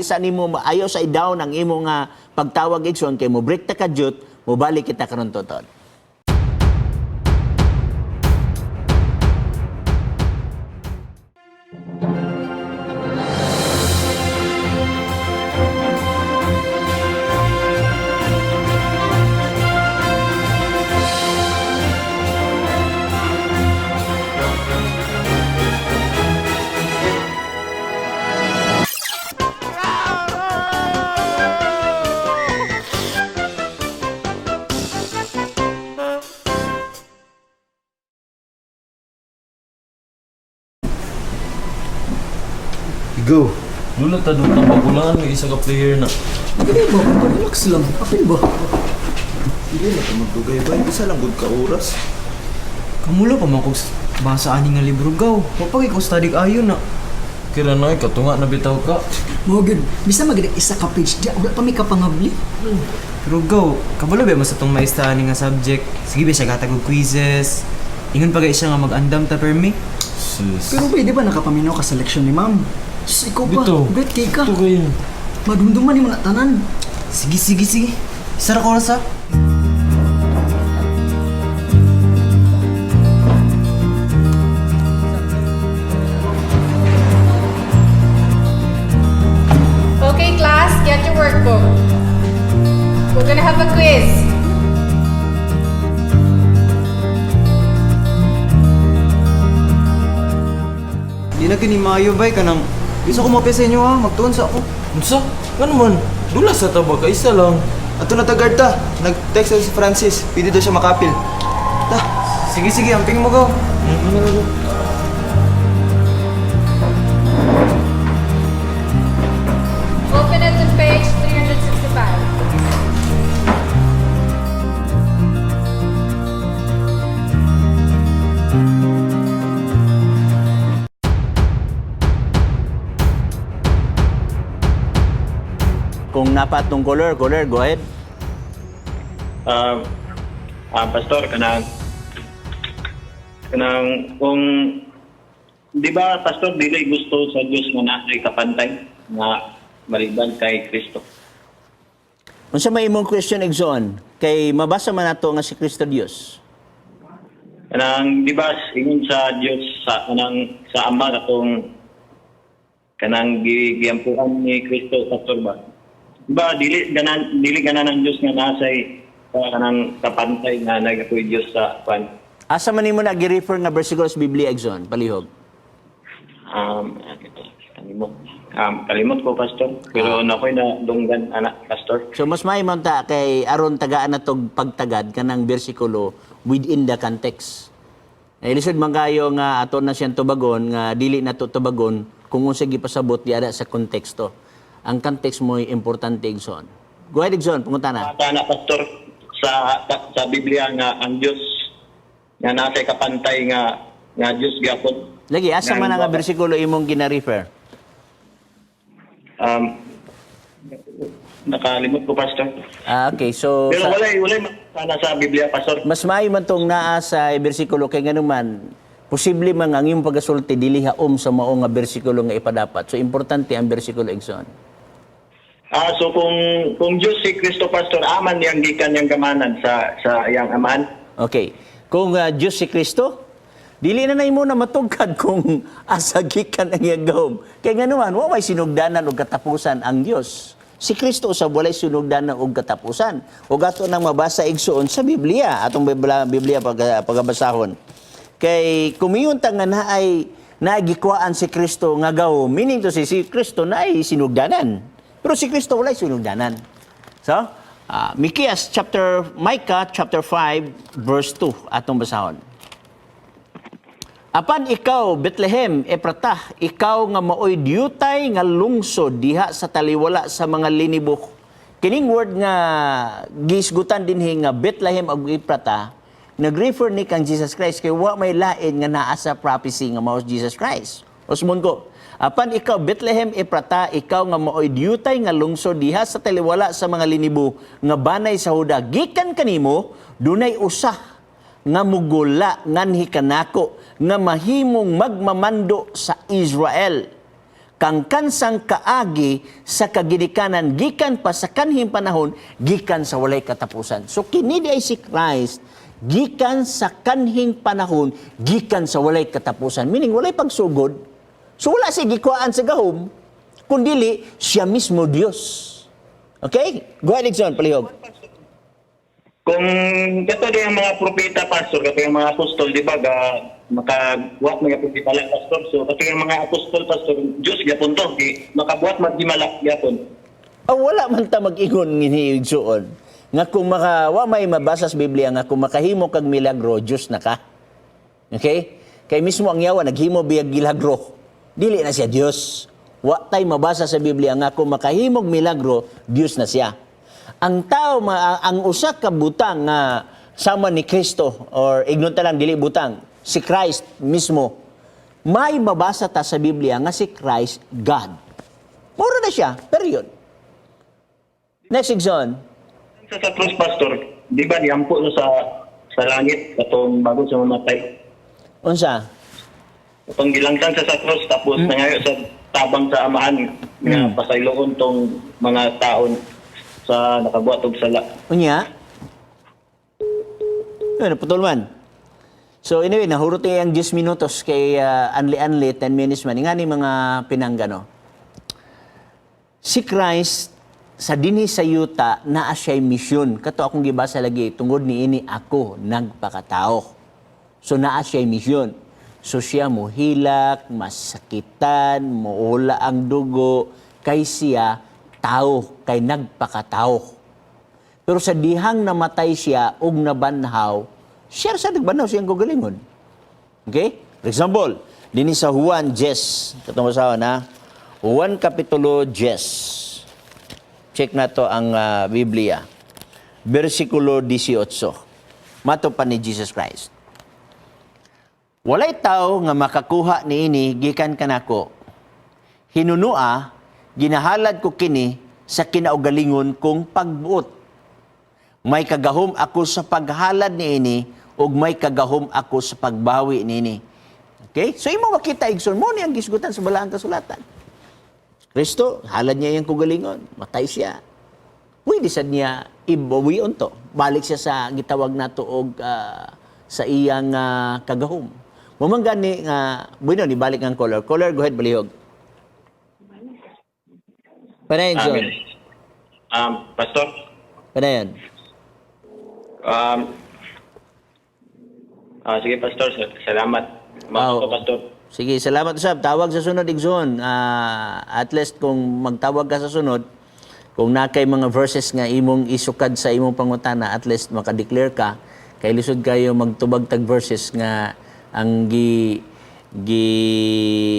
sa nimo ayaw sa i-down ang imong pagtawag igsoon kay mo break ta kadyot, mo balik kita karon totod. Go. Lula ta doon ang bagulangan ng isa ka player na. Hindi ba? Relax lang. Apil ba? Hindi na ka magdugay ba? Isa lang good ka oras. Kamula pa man kung basa ani nga libro gaw. Papag ikaw study ayon na. Kira na katunga na bitaw ka. Mogid. Bisa magadag isa ka page. Di, wala pa may kapangabli. Pero gaw, kabalo ba mas itong maista ani nga subject? Sige ba siya gatag og quizzes? Ingon pa gay siya nga mag-andam ta permi? Sis. Pero ba, di ba nakapaminaw ka sa leksyon ni ma'am? Sus, ikaw pa. Bito. Bet kay ka. Ito kayo. Madumduman mo na tanan. Sige, sige, sige. Sara ko oras ha. Okay, class, get your workbook. We're gonna have a quiz. Di na kini maayo bay ka nang bisa ko mapya sa inyo ha. Magtuon sa ako. Unsa? Ano man? Dula sa taba ka isa lang. Ato na tagad ta. Nag-text si Francis. Pwede daw siya makapil. Ta. Sige, sige. Amping mo gaw. Open it to page 365. Kung napatong color, go ahead. Pastor, kung di ba, Pastor, dili gusto sa Diyos nga naay kapantay nga maliban kay Kristo. Unsa may imong question igsoon? Kay mabasa man nato nga si Kristo Dios. Di ba, ingon sa Diyos sa Ama katong giampuan ni Kristo, Pastor ba? Di ba, dili ganan ang Diyos nga nasay kanang kapantay nga nagapoy Diyos sa kwan. Asa man nimo nagi-refer nga bersikulo sa Biblia igsoon? Palihog. Kalimot ko, Pastor. Pero nakoy na dunggan, anak, Pastor. So mas maayman ta kay aron tagaan natog pagtagad kanang bersikulo within the context. Lisod man kayo nga ato na siyang tubagon nga dili nato tubagon kung unsa gipasabot di ara sa konteksto. Ang context mo importante igsoon. Go ahead igsoon, pangutana. Anak, Pastor, sa Biblia nga ang Diyos nga nasa kapantay nga Diyos gyapon. Lagi asa man nga bersikulo imong gina-refer? Nakalimot ko, Pastor. Okay, so Pero walay sana sa Biblia, Pastor. mas maayo man tong naa sa bersikulo kay nganuman posible man ang imong pagasulti dili haom sa mao nga bersikulo nga ipadapat. So importante ang bersikulo igsoon. So kung Diyos si Kristo, Pastor, aman yang gikan yang kamanan sa yang aman. Okay. Kung Diyos si Kristo, dili na mo na matugkad kung asa gikan ang iyang gahom. Kaya nga naman, way sinugdanan o katapusan ang Diyos. Si Kristo sa walay sinugdanan o katapusan. O gato nang mabasa igsoon sa Biblia, atong Biblia pagabasahon. Kay kumiyon ta nga na ay nagikwaan si Kristo nga gahom, meaning to si Kristo na ay sinugdanan. Pero si Kristo walay sinugdanan. So, Micah chapter 5 verse 2 atong basahon. Apan ikaw, Bethlehem, Epratah, ikaw nga maoy diyutay nga lungsod diha sa taliwala sa mga linibok. Kining word nga gisgutan dinhi nga Bethlehem ug Epratah, nag-refer ni kang Jesus Christ kay wa may lain nga naa sa prophecy nga mao Jesus Christ. Usmon ko, apan ikaw, Bethlehem, Epratah, ikaw nga maoy diyutay nga lungsod diha sa taliwala sa mga linibo nga banay sa Huda, gikan kanimo dunay usa nga mugula nganhi kanako nga mahimong magmamando sa Israel. Kang kansang kaagi sa kaginikanan gikan pa sa kanhing panahon gikan sa walay katapusan. So kini di ay si Christ gikan sa kanhing panahon gikan sa walay katapusan. Meaning walay pagsugod. So wala siya gikuhaan sa gahom kundili siya mismo Dios. Okay? Go ahead, Exxon, palihog. Kung kato di ang mga propeta, pastor, kato yung mga apostol, di ba, makabuhat mga propeta lang, pastor. So, kato yung mga apostol, pastor, Diyos, yapon to, makabuhat magdimalak, yapon. Wala man ta mag-ingon ngini Igsoon. Nga kung wa may mabasa sa Biblia nga kung makahimo kag milagro, Diyos na ka. Okay? Kay mismo ang yawa naghimo biyag milagro. Dili na siya Dios. Wa tay mabasa sa Biblia nga kung makahimog milagro, Dios na siya. Ang tao, ang usa ka butang nga sama ni Kristo, or ignon ta lang, dili butang, si Christ mismo, may mabasa ta sa Biblia nga si Christ, God. Mura na siya, period. Next, Exxon. Sa cross, pastor, di ba, diampo sa langit, katong bago sa mamatay. Unsa? Katong gilangtan sa cross, tapos nangayo sa tabang sa amahan, nga pasayloon tong mga taon sa nakabuhat og sala. Unya? Ano, putol man. So anyway, nahurot ang 10 minutos kay Anli-Anli, 10 minutes man. Nga ni mga pinanggano. Si Christ, sa dinhi sa yuta, naa siya'y misyon. Kato akong gibasa lagi, tungod ni ini ako, nagpakatao. So naa siya'y misyon. So siya mohilak, masakitan, moula ang dugo, kay siya, tao, kay nagpakatao. Pero sa dihang namatay siya og nabanhaw, siya sa nagbanhaw siyang gugalingon. Okay? For example, dini sa Juan 10, katong basawa na, Juan Kapitulo 10. Check na to ang Biblia. Versikulo 18. Mato pa ni Jesus Christ. Walay tao nga makakuha niini gikan kanako. Hinunua, ginahalad ko kini sa kinaugalingon kong pagbuot. May kagahom ako sa paghalad niini ug may kagahom ako sa pagbawi niini. Okay? So imo makita igsoon mo ni ang gisgutan sa balaang kasulatan. Kristo, halad niya yung kugalingon, matay siya. Pwede sad niya ibawion to. Balik siya sa gitawag nato og sa iyang kagahom. Mamanggan ni bueno ni balik ang color. Color, go ahead, balihog. Panayin, John. Pastor? Panayin. Sige, Pastor. Salamat. Pastor. Sige, salamat usab. Tawag sa sunod, Igsoon. At least kung magtawag ka sa sunod, kung nakay mga verses nga imong isukad sa imong pangutana, at least makadeclare ka, kay lisod kayo magtubag tag verses nga ang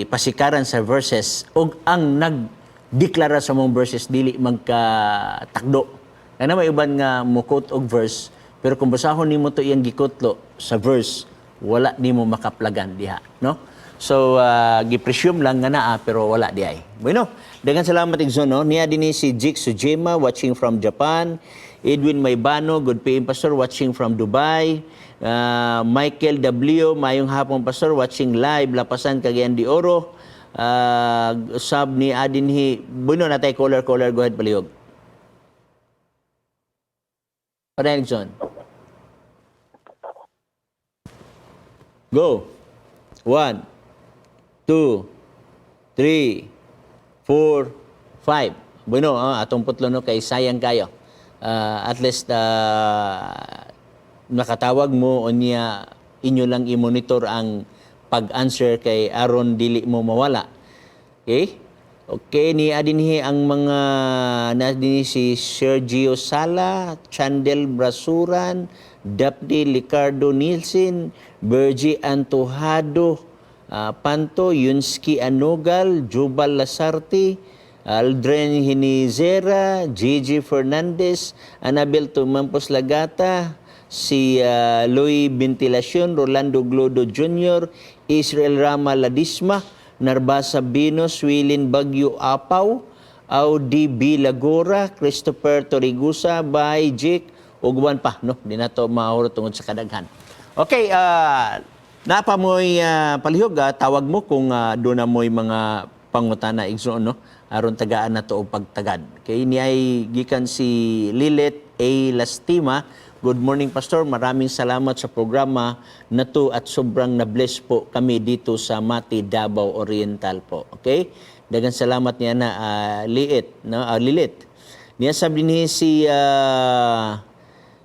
pasikaran sa verses ug ang nagdeklara sa mong verses dili magkatakdo. Kaya may uban nga mukot og verse, pero kung basahon nimo to iyang gikutlo sa verse, wala nimo makaplagan diha, no? So gi-presume lang nga naa pero wala di ay. Bueno, daghang salamat Igsoon, no. Niya dinhi si Jik Sujima watching from Japan, Edwin Maybano, good PM Pastor watching from Dubai, Michael W, mayong hapon Pastor watching live Lapasan Cagayan de Oro. Sab ni adinhi bueno natay caller go ahead palihog. Padayon Igsoon. Go. 1 2 3 4 5. Bueno, atong putlo no kay sayang kayo. At least nakatawag mo o niya inyo lang i-monitor ang pag-answer kay aron dili mo mawala. Okay? Okay, ni adinhi ang mga nadini si Sergio Sala, Chandel Brasuran, Daphne Licardo Nielsen, Bergie Antojado, Panto, Yunski Anugal, Jubal Lasarte, Aldren Hinizera, Gigi Fernandez, Anabel Tumampos Lagata, si Louis Ventilacion, Rolando Glodo Jr., Israel Rama Ladisma, Narbasa Binos, Wilin Bagyo Apaw, Audi B. Lagora, Christopher Torigusa, Bay Jake, ugwan pa, no? Di na to mauro tungod sa kadaghan. Okay, napa mo'y palihog, tawag mo kung doon na mo'y mga pangutana igsoon, no? Aron tagaan na to o pagtagad. Kay ni ay gikan si Lilith A. Lastima. Good morning, Pastor. Maraming salamat sa programa na to at sobrang na-bless po kami dito sa Mati, Davao Oriental po. Okay? Dagan salamat niya na Lilith. Niya sabi ni si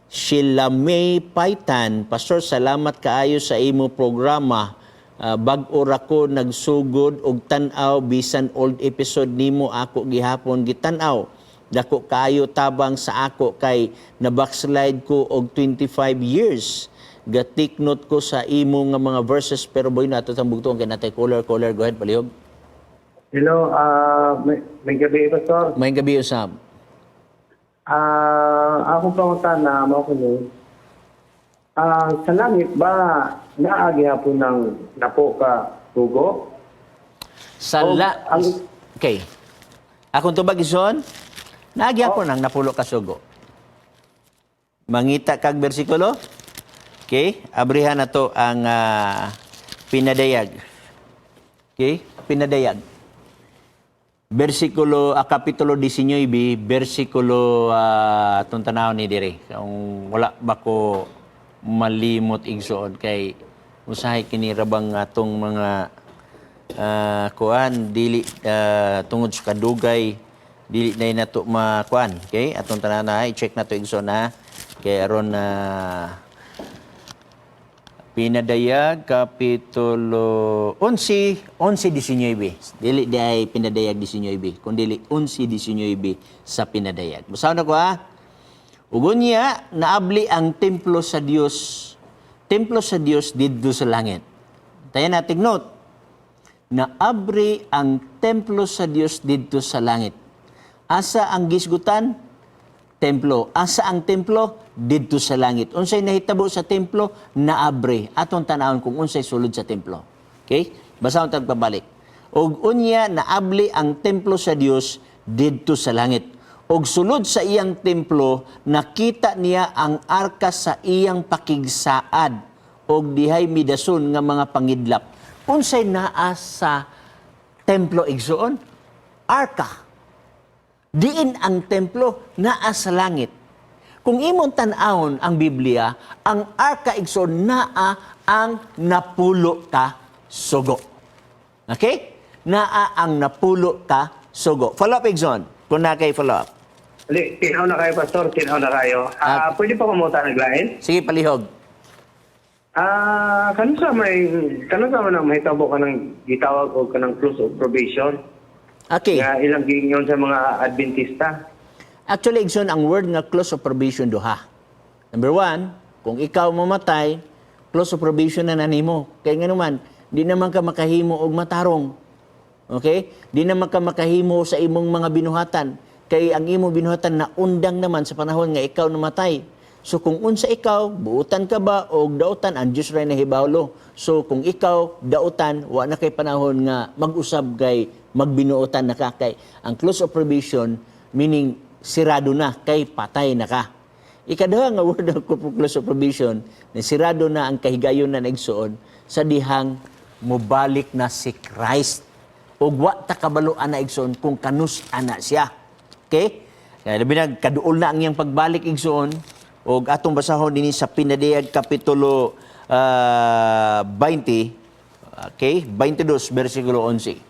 Sheila May Paitan, Pastor, salamat kaayo sa imo programa. Bag-o ra ko nagsugod og tan-aw bisan old episode nimo ako gihapon gitan-aw. Dako kaayo tabang sa ako kay na backslide ko og 25 years. Ga-take note ko sa imo nga mga verses pero boy nato tang bugtong kay natay caller go ahead palihog. Hello, may gabi, Pastor. May gabi usab. Ako pangutan na mo ko nun. Sa langit ba naagihapon ng napo ka tugo? Okay. Akong tubag ison, nagyapon ang napulo ka sugo. Mangita kag bersikulo. Okay, abrihan na to ang pinadayag. Okay, pinadayag. Bersikulo, kapitulo 19, bersikulo itong tanaw ni Dire. Kung wala ba ko malimot igsoon kay usahay kinirabang atong mga kuan dili tungod sa kadugay dili na nato makuan. Okay, atong tanan na i-check nato igsoon na kay aron pinadayag kapitulo 11:19. Dili day pinadayag 19, kundi 11:19 sa pinadayag. Basahin ko Ugon niya, naabli ang templo sa Dios. Templo sa Dios didto sa langit. Tayo na, take note. Naabri ang templo sa Dios didto sa langit. Asa ang gisgutan? Templo. Asa ang templo? Didto sa langit. Unsay nahitabo sa templo? Naabri. Atong tanawon kung unsay sulod sa templo. Okay? Basahon tag pabalik. Og unya naabli ang templo sa Dios didto sa langit. Og sulod sa iyang templo, nakita niya ang arka sa iyang pakigsaad og dihay midason nga mga pangidlap. Unsay naa sa templo igsoon? Arka. Diin ang templo naa sa langit. Kung imong tan-awon ang Biblia, ang arka igsoon naa ang napulo ka sugo. Okay? Naa ang napulo ka sugo. Follow up igsoon. Kung na kay follow up. Tinaw na kayo, Pastor. Tinaw na kayo. Pwede pa kumuta naglain? Sige, palihog. Kano sa man ang mahitabo ka ng gitawag o ka ng close of probation? Okay. Nga ilang gingon sa mga Adventista? Actually, igsoon ang word nga close of probation duha. Number 1, kung ikaw mamatay, close of probation na nanimo. Kaya nga naman, di naman ka makahimo og matarong. Okay? Di naman ka makahimo sa imong mga binuhatan. Kay ang imong binuhatan na undang naman sa panahon nga ikaw namatay. So kung unsa ikaw, buutan ka ba o dautan, ang Diyos rin na hibawlo. So kung ikaw, dautan, wa na kay panahon nga mag-usab kay magbinuotan na ka. Kay ang close of probation, meaning sirado na, kay patay na ka. Ikaduha nga word of close of probation, na sirado na ang kahigayon na naigsuon sa dihang mubalik na si Christ. O wa ta kabaluan na igsoon kung kanus ana siya. Okay? Kaya labi na, kaduol na ang iyang pagbalik igsoon. O atong basahon din sa Pinadayag Kapitulo 20, okay? 22, versikulo 11.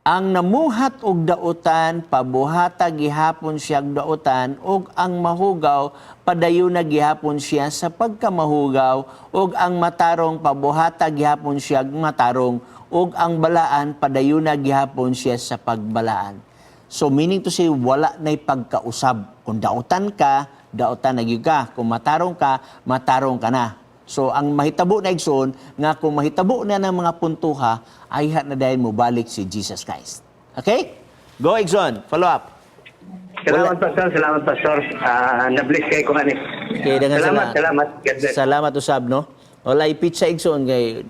Ang namuhat og dautan, pabuhata gihapon siya dautan, og ang mahugaw, padayon na gihapon siya sa pagkamahugaw, og ang matarong, pabuhata gihapon siya matarong, og ang balaan, padayon na gihapon siya sa pagbalaan. So meaning to say, wala na'y pagkausab. Kung dautan ka, daotan na gyud ka. Kung matarong ka na. So ang mahitabo na igsoon nga kung mahitabo na ng mga puntuha ay na dahil mo balik si Jesus Christ. Okay? Go igsoon, follow up. Salamat, Pastor. Salamat, Pastor. Na-bless kayo ko ani. Okay, dengan Salamat. God bless. Salamat usab no. Wala pizza igsoon kay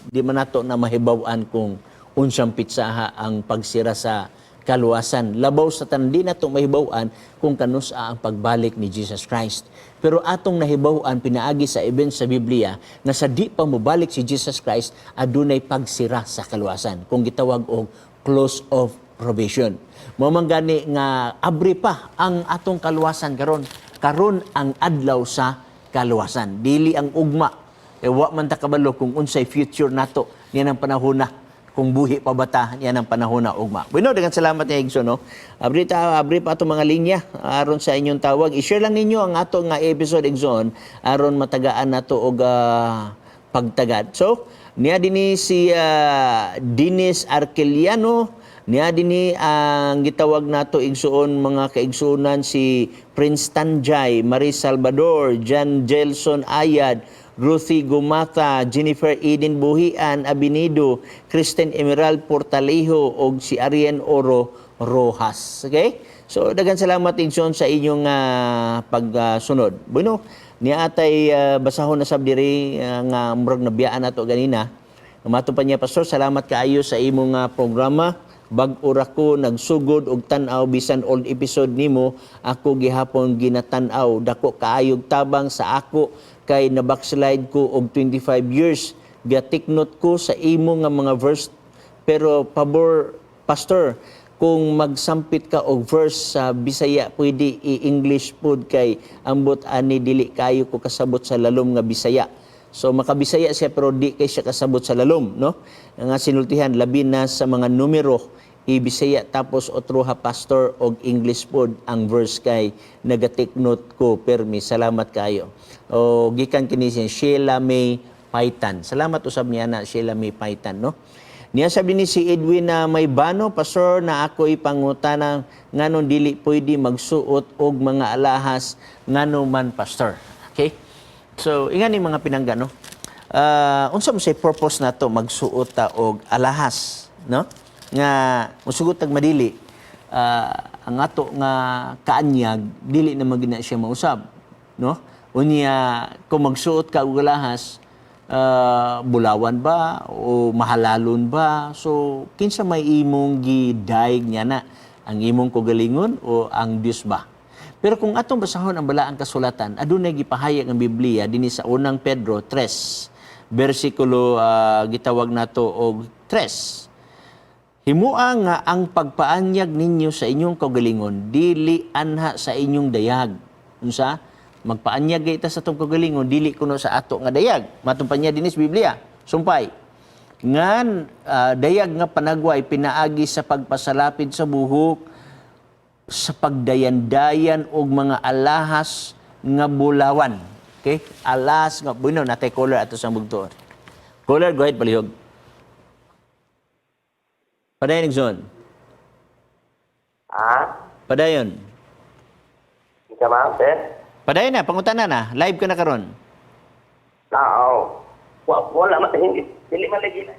di man nato na mahibaw-an kung unsang pitsaha ang pagsira sa kaluwasan. Labaw sa tanan di nato mahibaw-an kung kanusa ang pagbalik ni Jesus Christ. Pero atong nahibaw-an pinaagi sa events sa Biblia na sa di pa mobalik si Jesus Christ adunay pagsira sa kaluwasan. Kung gitawag og close of probation. Mamanggani nga abri pa ang atong kaluwasan karon. Karon ang adlaw sa kaluwasan. Dili ang ugma. Wa man ta kabalo kung unsay future nato niyan ang panahon na. Kung buhi pa bata, yan ang panahon na ugma. Bueno, dengan salamat ni Higson, no? Abri pa itong mga linya aron sa inyong tawag. I-share lang ninyo ang ato nga episode, Higson, aron matagaan nato og pagtagad. So, niya dini si Dinis Arqueliano, niya dini ang gitawag nato igsuon mga kaigsunan si Prince Tanjay, Marie Salvador, Jan Gelson Ayad, Ruthie Gumata, Jennifer Eden Buhian Abinido, Kristen Emerald Portalejo og si Arian Oro Rojas. Okay? So daghang salamat Igsoon sa inyong pagsunod. Bueno, niya atay basahon na sab diri nga murag nabiyaan nato ganina. Mato pa niya Pastor, salamat kaayo sa imong programa. Bag-ura ko nagsugod og tan-aw bisan old episode nimo, ako gihapon ginatan-aw. Dako kaayog tabang sa ako kay na-backslide ko og 25 years. Gatiknot ko sa imo nga mga verse. Pero pabor, Pastor, kung magsampit ka og verse sa Bisaya, pwede i-English pod kay ambot ani dili kayo ko kasabot sa lalom nga Bisaya. So makabisaya siya pero di kay siya kasabot sa lalom, no? Nga sinultihan labi na sa mga numero i-Bisaya tapos otro ha Pastor og English pod ang verse kay nagatik note ko permi. Salamat kayo. O gikan kini si Sheila May Paitan. Salamat usab niya na Sheila May Paitan, no? Niya sabi ni si Edwin na may bano, Pastor, na ako'y pangutana nganon dili pwede magsuot og mga alahas ngano man, Pastor. Okay? So, ingan ni mga pinangga, no? Unsa mo say purpose na to magsuot ta og alahas, no? Nga musugot tag madili. Ang ato nga kaanyag dili na magina siya mausab, no? Unya kung magsuot ka og alahas, bulawan ba o mahalalon ba? So, kinsa may imong gidaig niya na? Ang imong kagalingon o ang Dios ba? Pero kung atong basahon ang balaang kasulatan, adunay gipahayag ang Biblia dinhi sa unang Pedro 3, bersikulo gitawag nato og 3. Himua nga ang pagpaanyag ninyo sa inyong kagalingon dili anha sa inyong dayag. Unsa? Magpaanyag kita sa itong kagalingon, dili kuno sa ato nga dayag. Matumpan niya dinis Biblia. Sumpay. Ngan dayag nga panagway pinaagi sa pagpasalapid sa buhok, sa pagdayan-dayan og mga alahas nga bulawan. Okay? Alahas nga, bueno, natay color ato sa bugtuon. Color, go ahead, palihog. Padayon, Nixon. Padayon. Ika ma'am, sir? Padayon na, pangutana na. Live ka na karon. Oo. Wala man, hindi man lagi na.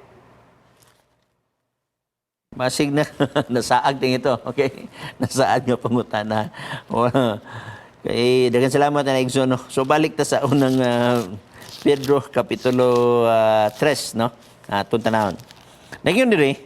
Masig na, nasaag din ito. Okay? Nasaag nga pangutana. Okay, daghang salamat na Igsoon, no? So, balik ta sa unang Pedro, Kapitulo 3, no? Atong tanahon. Nagyon diri,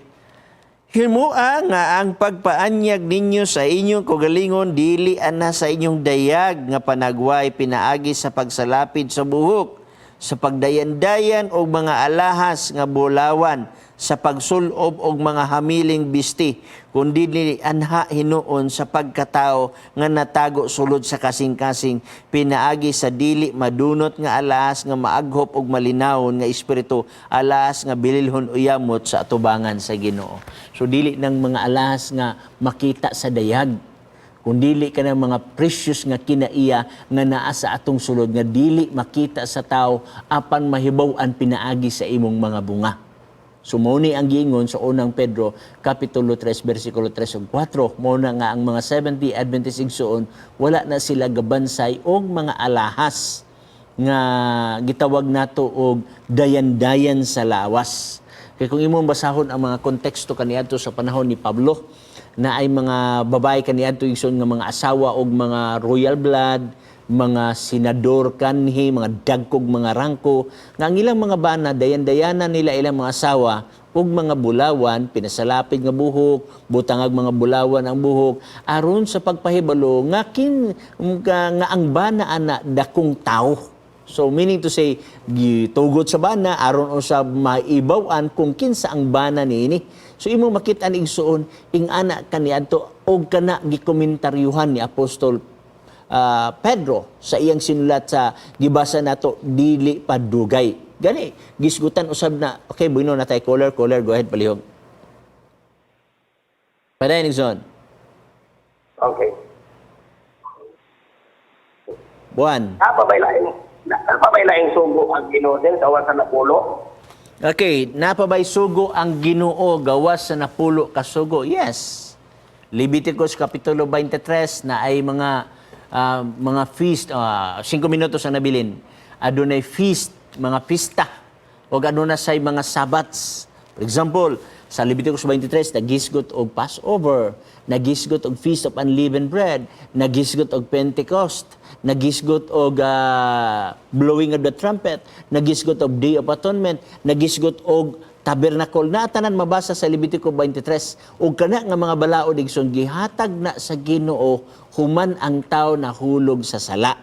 himua nga ang pagpaanyag ninyo sa inyong kagalingon dili ana sa inyong dayag nga panagway pinaagi sa pagsalapid sa buhok, sa pagdayan-dayan og mga alahas nga bulawan, sa pagsulob og mga hamiling bisti, kundi dili anha hinuon sa pagkatao nga natago sulod sa kasing-kasing, pinaagi sa dili madunot nga alahas nga maaghop og malinawon nga espiritu, alahas nga bililhon uyamot sa atubangan sa Ginoo. So dili nang mga alahas nga makita sa dayag, kundi dili ka ng mga precious nga kinaiya nga naa sa atong sulod nga dili makita sa tao apan mahibaw-an pinaagi sa imong mga bunga. Sumuni ang giingon sa unang Pedro, Kapitulo 3, versikulo 3 ug 4. Mao na nga ang mga 70 Adventist igsoon, wala na sila gabansay og mga alahas nga gitawag nato og dayan-dayan sa lawas. Kaya kung imong basahon ang mga konteksto kaniadto sa panahon ni Pablo, na ay mga babae kaniadto igsoon nga mga asawa og mga royal blood, mga senador kanhi, mga dagkog mga rangko, nga ang ilang mga bana, dayan-dayanan nila ilang mga asawa, ug mga bulawan, pinasalapid nga buhok, butangag mga bulawan ang buhok, aron sa pagpahibalo, nga ang bana ana dakong tao. So meaning to say, gitugot sa bana, aron usab maibawan kung kinsa ang bana niini. So imo makita ni igsoon, ing ana kaniadto, og kana gikomentaryuhan ni Apostol Pedro sa iyang sinulat sa gibasa nato dili padugay. Gani gisgutan usab na, okay, buino na tay caller, go ahead palihog. Paday Nixon. Okay. Buwan. Napabailaing sugo ang Ginoo din sa awan sa napulo. Okay, napabay sugo ang Ginoo gawas sa napulo ka sugo. Yes. Leviticus Kapitulo 23 na ay mga feast, 5 minutos ang nabilin. Adunay feast, mga pista, o adunay say mga sabats. For example, sa Leviticus 23, nagisgot og Passover, nagisgot og Feast of Unleavened Bread, nagisgot og Pentecost, nagisgot og blowing of the trumpet, nagisgot og Day of Atonement, nagisgot og tabernacle. Na tanan mabasa sa Leviticus 23. Og kana nga mga balaod igsoon gihatag na sa Ginoo human ang tao na hulog sa sala.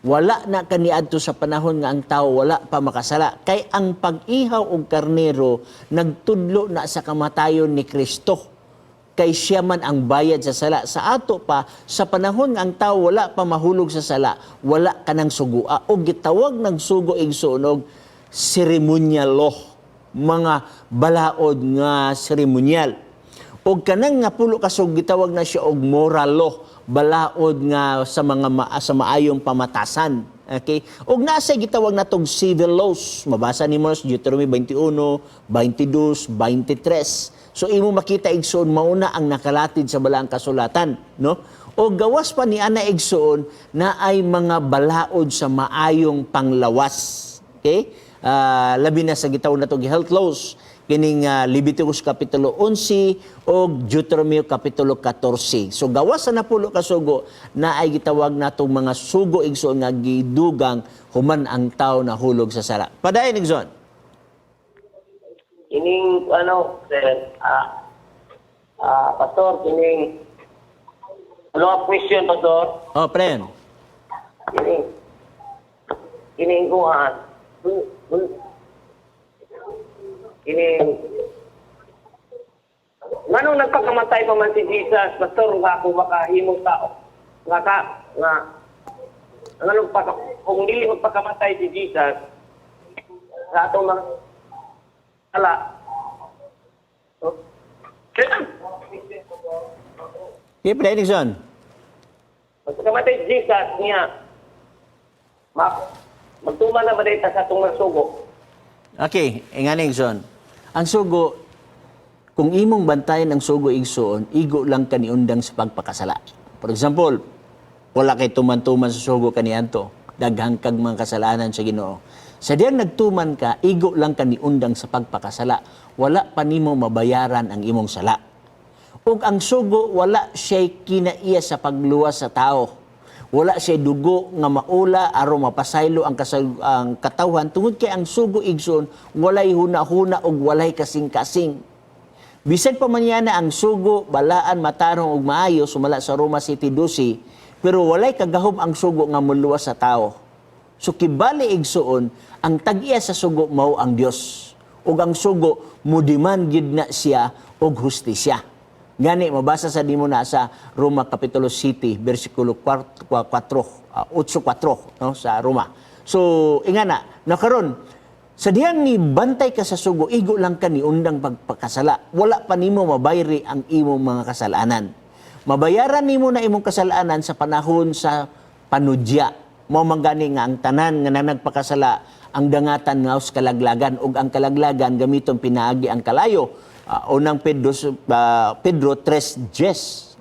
Wala na kaniadto sa panahon nga ang tao wala pa makasala. Kay ang pag-ihaw og karnero nagtudlo na sa kamatayon ni Kristo. Kay siya man ang bayad sa sala. Sa ato pa, sa panahon nga ang tao wala pa mahulog sa sala, wala ka ng sugua. O gitawag ng sugo igsunog, ceremonial law. Mga balaod nga seremonyal. O kanang nga pulo kasog gitawag na siya og moral law, balaod nga sa mga sa maayong pamatasan. Okay? Og nasa gitawag natong civil laws. Mabasa nimo sa Deuteronomy 21, 22, 23. So imo makita igsoon mauna ang nakalatid sa balaang kasulatan, no? O gawas pa ni ana igsoon na ay mga balaod sa maayong panglawas. Okay? Labi na sa gitawag natong health laws, kining Leviticus Kapitulo 11 o Deuteronomy Kapitulo 14. So gawas sa napulo ka sugo na ay gitawag natong mga sugo igsoon nga gidugang human ang tao na hulog sa sala. Padayon igsoon. Kining pastor, kining question, pastor. Oh, friend. Kining kuhan. Manong nagpakamatay pa man si Jesus, pastor, nga ako makahimong tao. Kung dili magpakamatay si Jesus, sa atong mga ala. Okay, padayon igsoon. Magpakamatay si Jesus niya, magtuman na ba dito sa atong mga sugo? Okay, ingani igsoon. Ang sugo, kung imong bantayan ang sugo igsoon, igo lang kaniundang sa pagpakasala. For example, wala kay tuman-tuman sa sugo kaniadto, daghang kag mga kasalanan sa Ginoo. Sa diyan nagtuman ka, igo lang kaniundang sa pagpakasala. Wala pa nimo mabayaran ang imong sala. Ug ang sugo wala siya kinaiya sa pagluwas sa tao. Wala siya dugo nga maula aron mapasaylo ang katawhan tungod kay ang sugo igsoon walay huna-huna ug walay kasing-kasing. Bisan pa man yana ang sugo balaan matarong ug maayo sumala sa Roma City 12, pero walay kagahom ang sugo nga muluwas sa tao. So kibali igsoon ang tag-iya sa sugo mao ang Dios. Ug ang sugo mudiman gid na siya og hustisya. Gani mabasa sa dimo na sa Roma Kapitulo 7 versikulo 8:4 no sa Roma. So ingana nakaron sa diyan ni bantay ka sa sugo igo lang ka ni undang pagpakasala. Wala pa nimo mabayri ang imong mga kasalanan. Mabayaran nimo na imong kasalanan sa panahon sa panudya. Mao man gani nga ang tanan nga nagpakasala ang dangatan nga sa kalaglagan ug ang kalaglagan gamiton pinaagi ang kalayo. Unang Pedro 3:10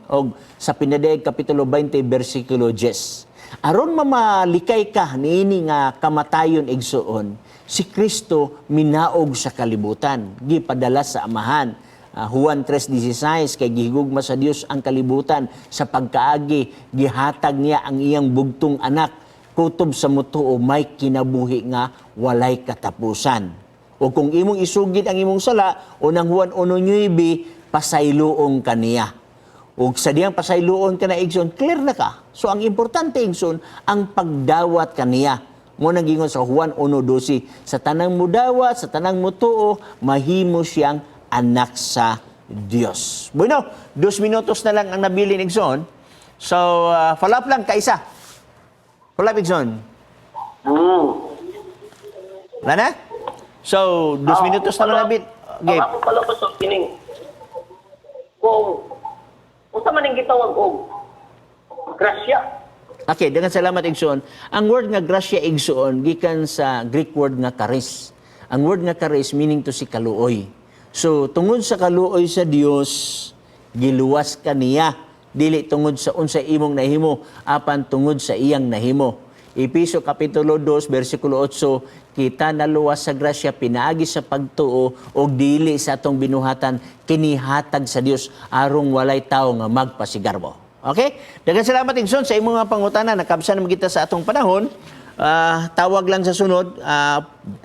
og sa Pinadaig kapitulo 20 bersikulo 10. Aron mamalikay ka niini nga kamatayon igsuon, si Kristo minaog sa kalibutan, gipadala sa amahan. Juan 3:16 kay gihigugma sa Dios ang kalibutan sa pagkaagi, gihatag niya ang iyang bugtong anak kutob sa mutuo may kinabuhi nga walay katapusan. O kung imong isugid ang imong sala, unang Juan 1:9, pasayloon kaniya. O sa diyang pasayloon ka na igsoon, clear na ka. So ang importante igsoon, ang pagdawat kaniya. Mo nang gingon sa Juan 1:12, sa tanang mudawat, sa tanang mutuo, mahimo siyang anak sa Dios. Bueno, 2 minutos na lang ang nabili ni igsoon. So, follow up lang, kaisa. Follow up igsoon. Wala na? So, 2 minutos na lang nabili. Okay. Ako pala ko sa kining. Kung unsa man ning gitawag og grasya. Okay, dengan salamat igsoon. Ang word nga grasya igsoon gikan sa Greek word nga charis. Ang word nga charis meaning to si kaluoy. So tungod sa kaluoy sa Dios, giluwas ka niya dili tungod sa unsa imong nahimo apan tungod sa iyang nahimo. Episo kapitulo 2 bersikulo 8, kita naluwas sa grasya pinaagi sa pagtuo og dili sa atong binuhatan kinihatag sa Dios arong walay tawo nga magpasigarbo. Okay? Daghang salamat igsoon sa imong mga pangutana. Nakabsan naman kita sa atong panahon. Tawag lang sa sunod.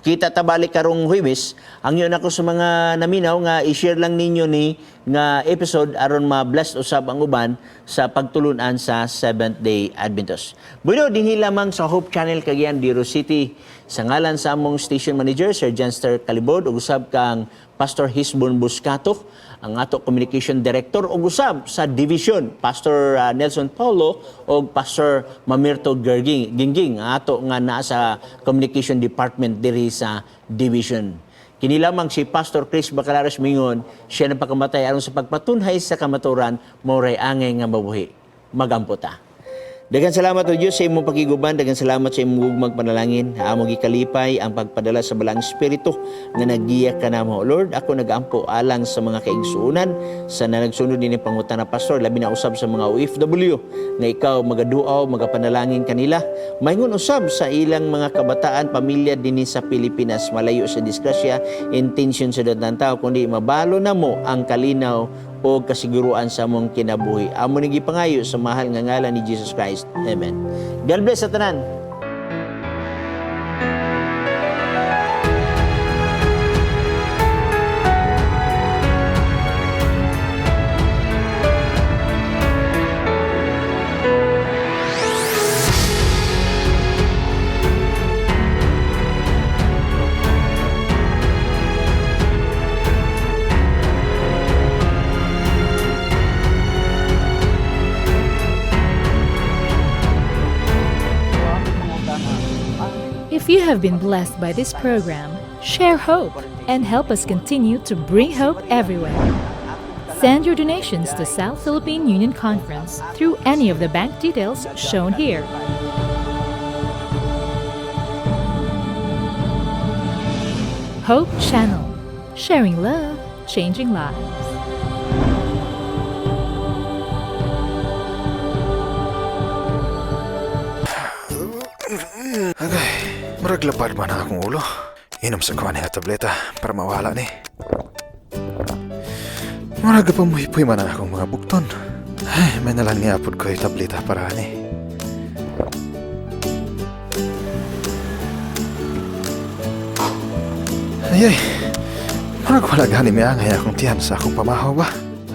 Kita tabalik karong Huwebes. Ang yun ako sa mga naminaw nga i-share lang ninyo ni nga episode aron ma-bless usab ang uban sa pagtulunan sa Seventh-day Adventist. Bueno, dinhi lamang sa Hope Channel Cagayan de Oro City. Sa ngalan sa among station manager, Sir Janster Calibod, ug usab kang Pastor Hisbon Buscato, ang ato communication director, ug usab sa division, Pastor Nelson Paulo ug Pastor Mamirto Gingging, ang ato nga naa sa communication department diri sa division. Kini lamang si Pastor Chris Bacalares Mingon, siya na pagkamatay aron sa pagpatunhay sa kamaturan, moray angay nga mabuhi. Magamputa. Daghang salamat o Diyos sa imong pakiguban, daghang salamat sa imong ugmag panalangin. Among gikalipay ang pagpadala sa balang espiritu nga naggiya kanamo. Lord, ako nagaampo alang sa mga kaigsuunan sa nagsunod din ang pangutana pastor, labi na usab sa mga OFW nga ikaw magaduaw, magapanalangin kanila. Maingon usab sa ilang mga kabataan, pamilya dinhi sa Pilipinas, malayo sa disgrasya, intention sa datang tao, kundi mabalo na mo ang kalinaw o kasiguruan sa mong kinabuhi. Amo nang gipangayo sa mahal nga ngalan ni Jesus Christ. Amen. God bless sa tanan. If you have been blessed by this program, share hope and help us continue to bring hope everywhere. Send your donations to South Philippine Union Conference through any of the bank details shown here. Hope Channel, sharing love, changing lives. Maraglapad man ang akong ulo. Inom sa kuha niya tableta para mawala ni. Maragapamuhipoy man ang akong mga bukton. Ay, may nalang niapod ko yung tableta para ni. Ay, marag wala gani may angay akong tiyan sa akong pamahaw ba?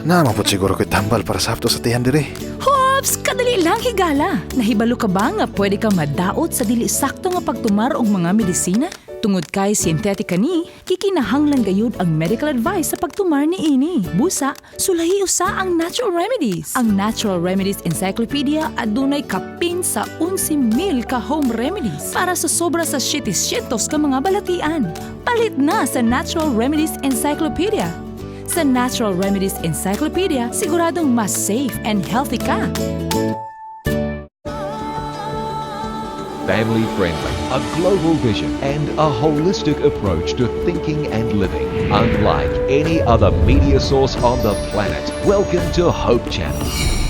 Naamapot siguro ko'y tambal para sapto sa tiyan diri. Hops! Kadali lang higala. Nahibalo ka ba nga pwede ka madaot sa dili sakto nga pagtumar og mga medisina? Tungod kay sintetika ni, kikinahanglan gayud ang medical advice sa pagtumar ni ini. Busa, sulahi usa ang Natural Remedies. Ang Natural Remedies Encyclopedia adunay kapin sa 11,000 ka home remedies para sa sobra sa shitis-shitos ka mga balatian. Palit na sa Natural Remedies Encyclopedia. Sa Natural Remedies Encyclopedia, siguradong mas safe and healthy ka. family-friendly, a global vision, and a holistic approach to thinking and living. Unlike any other media source on the planet, welcome to Hope Channel.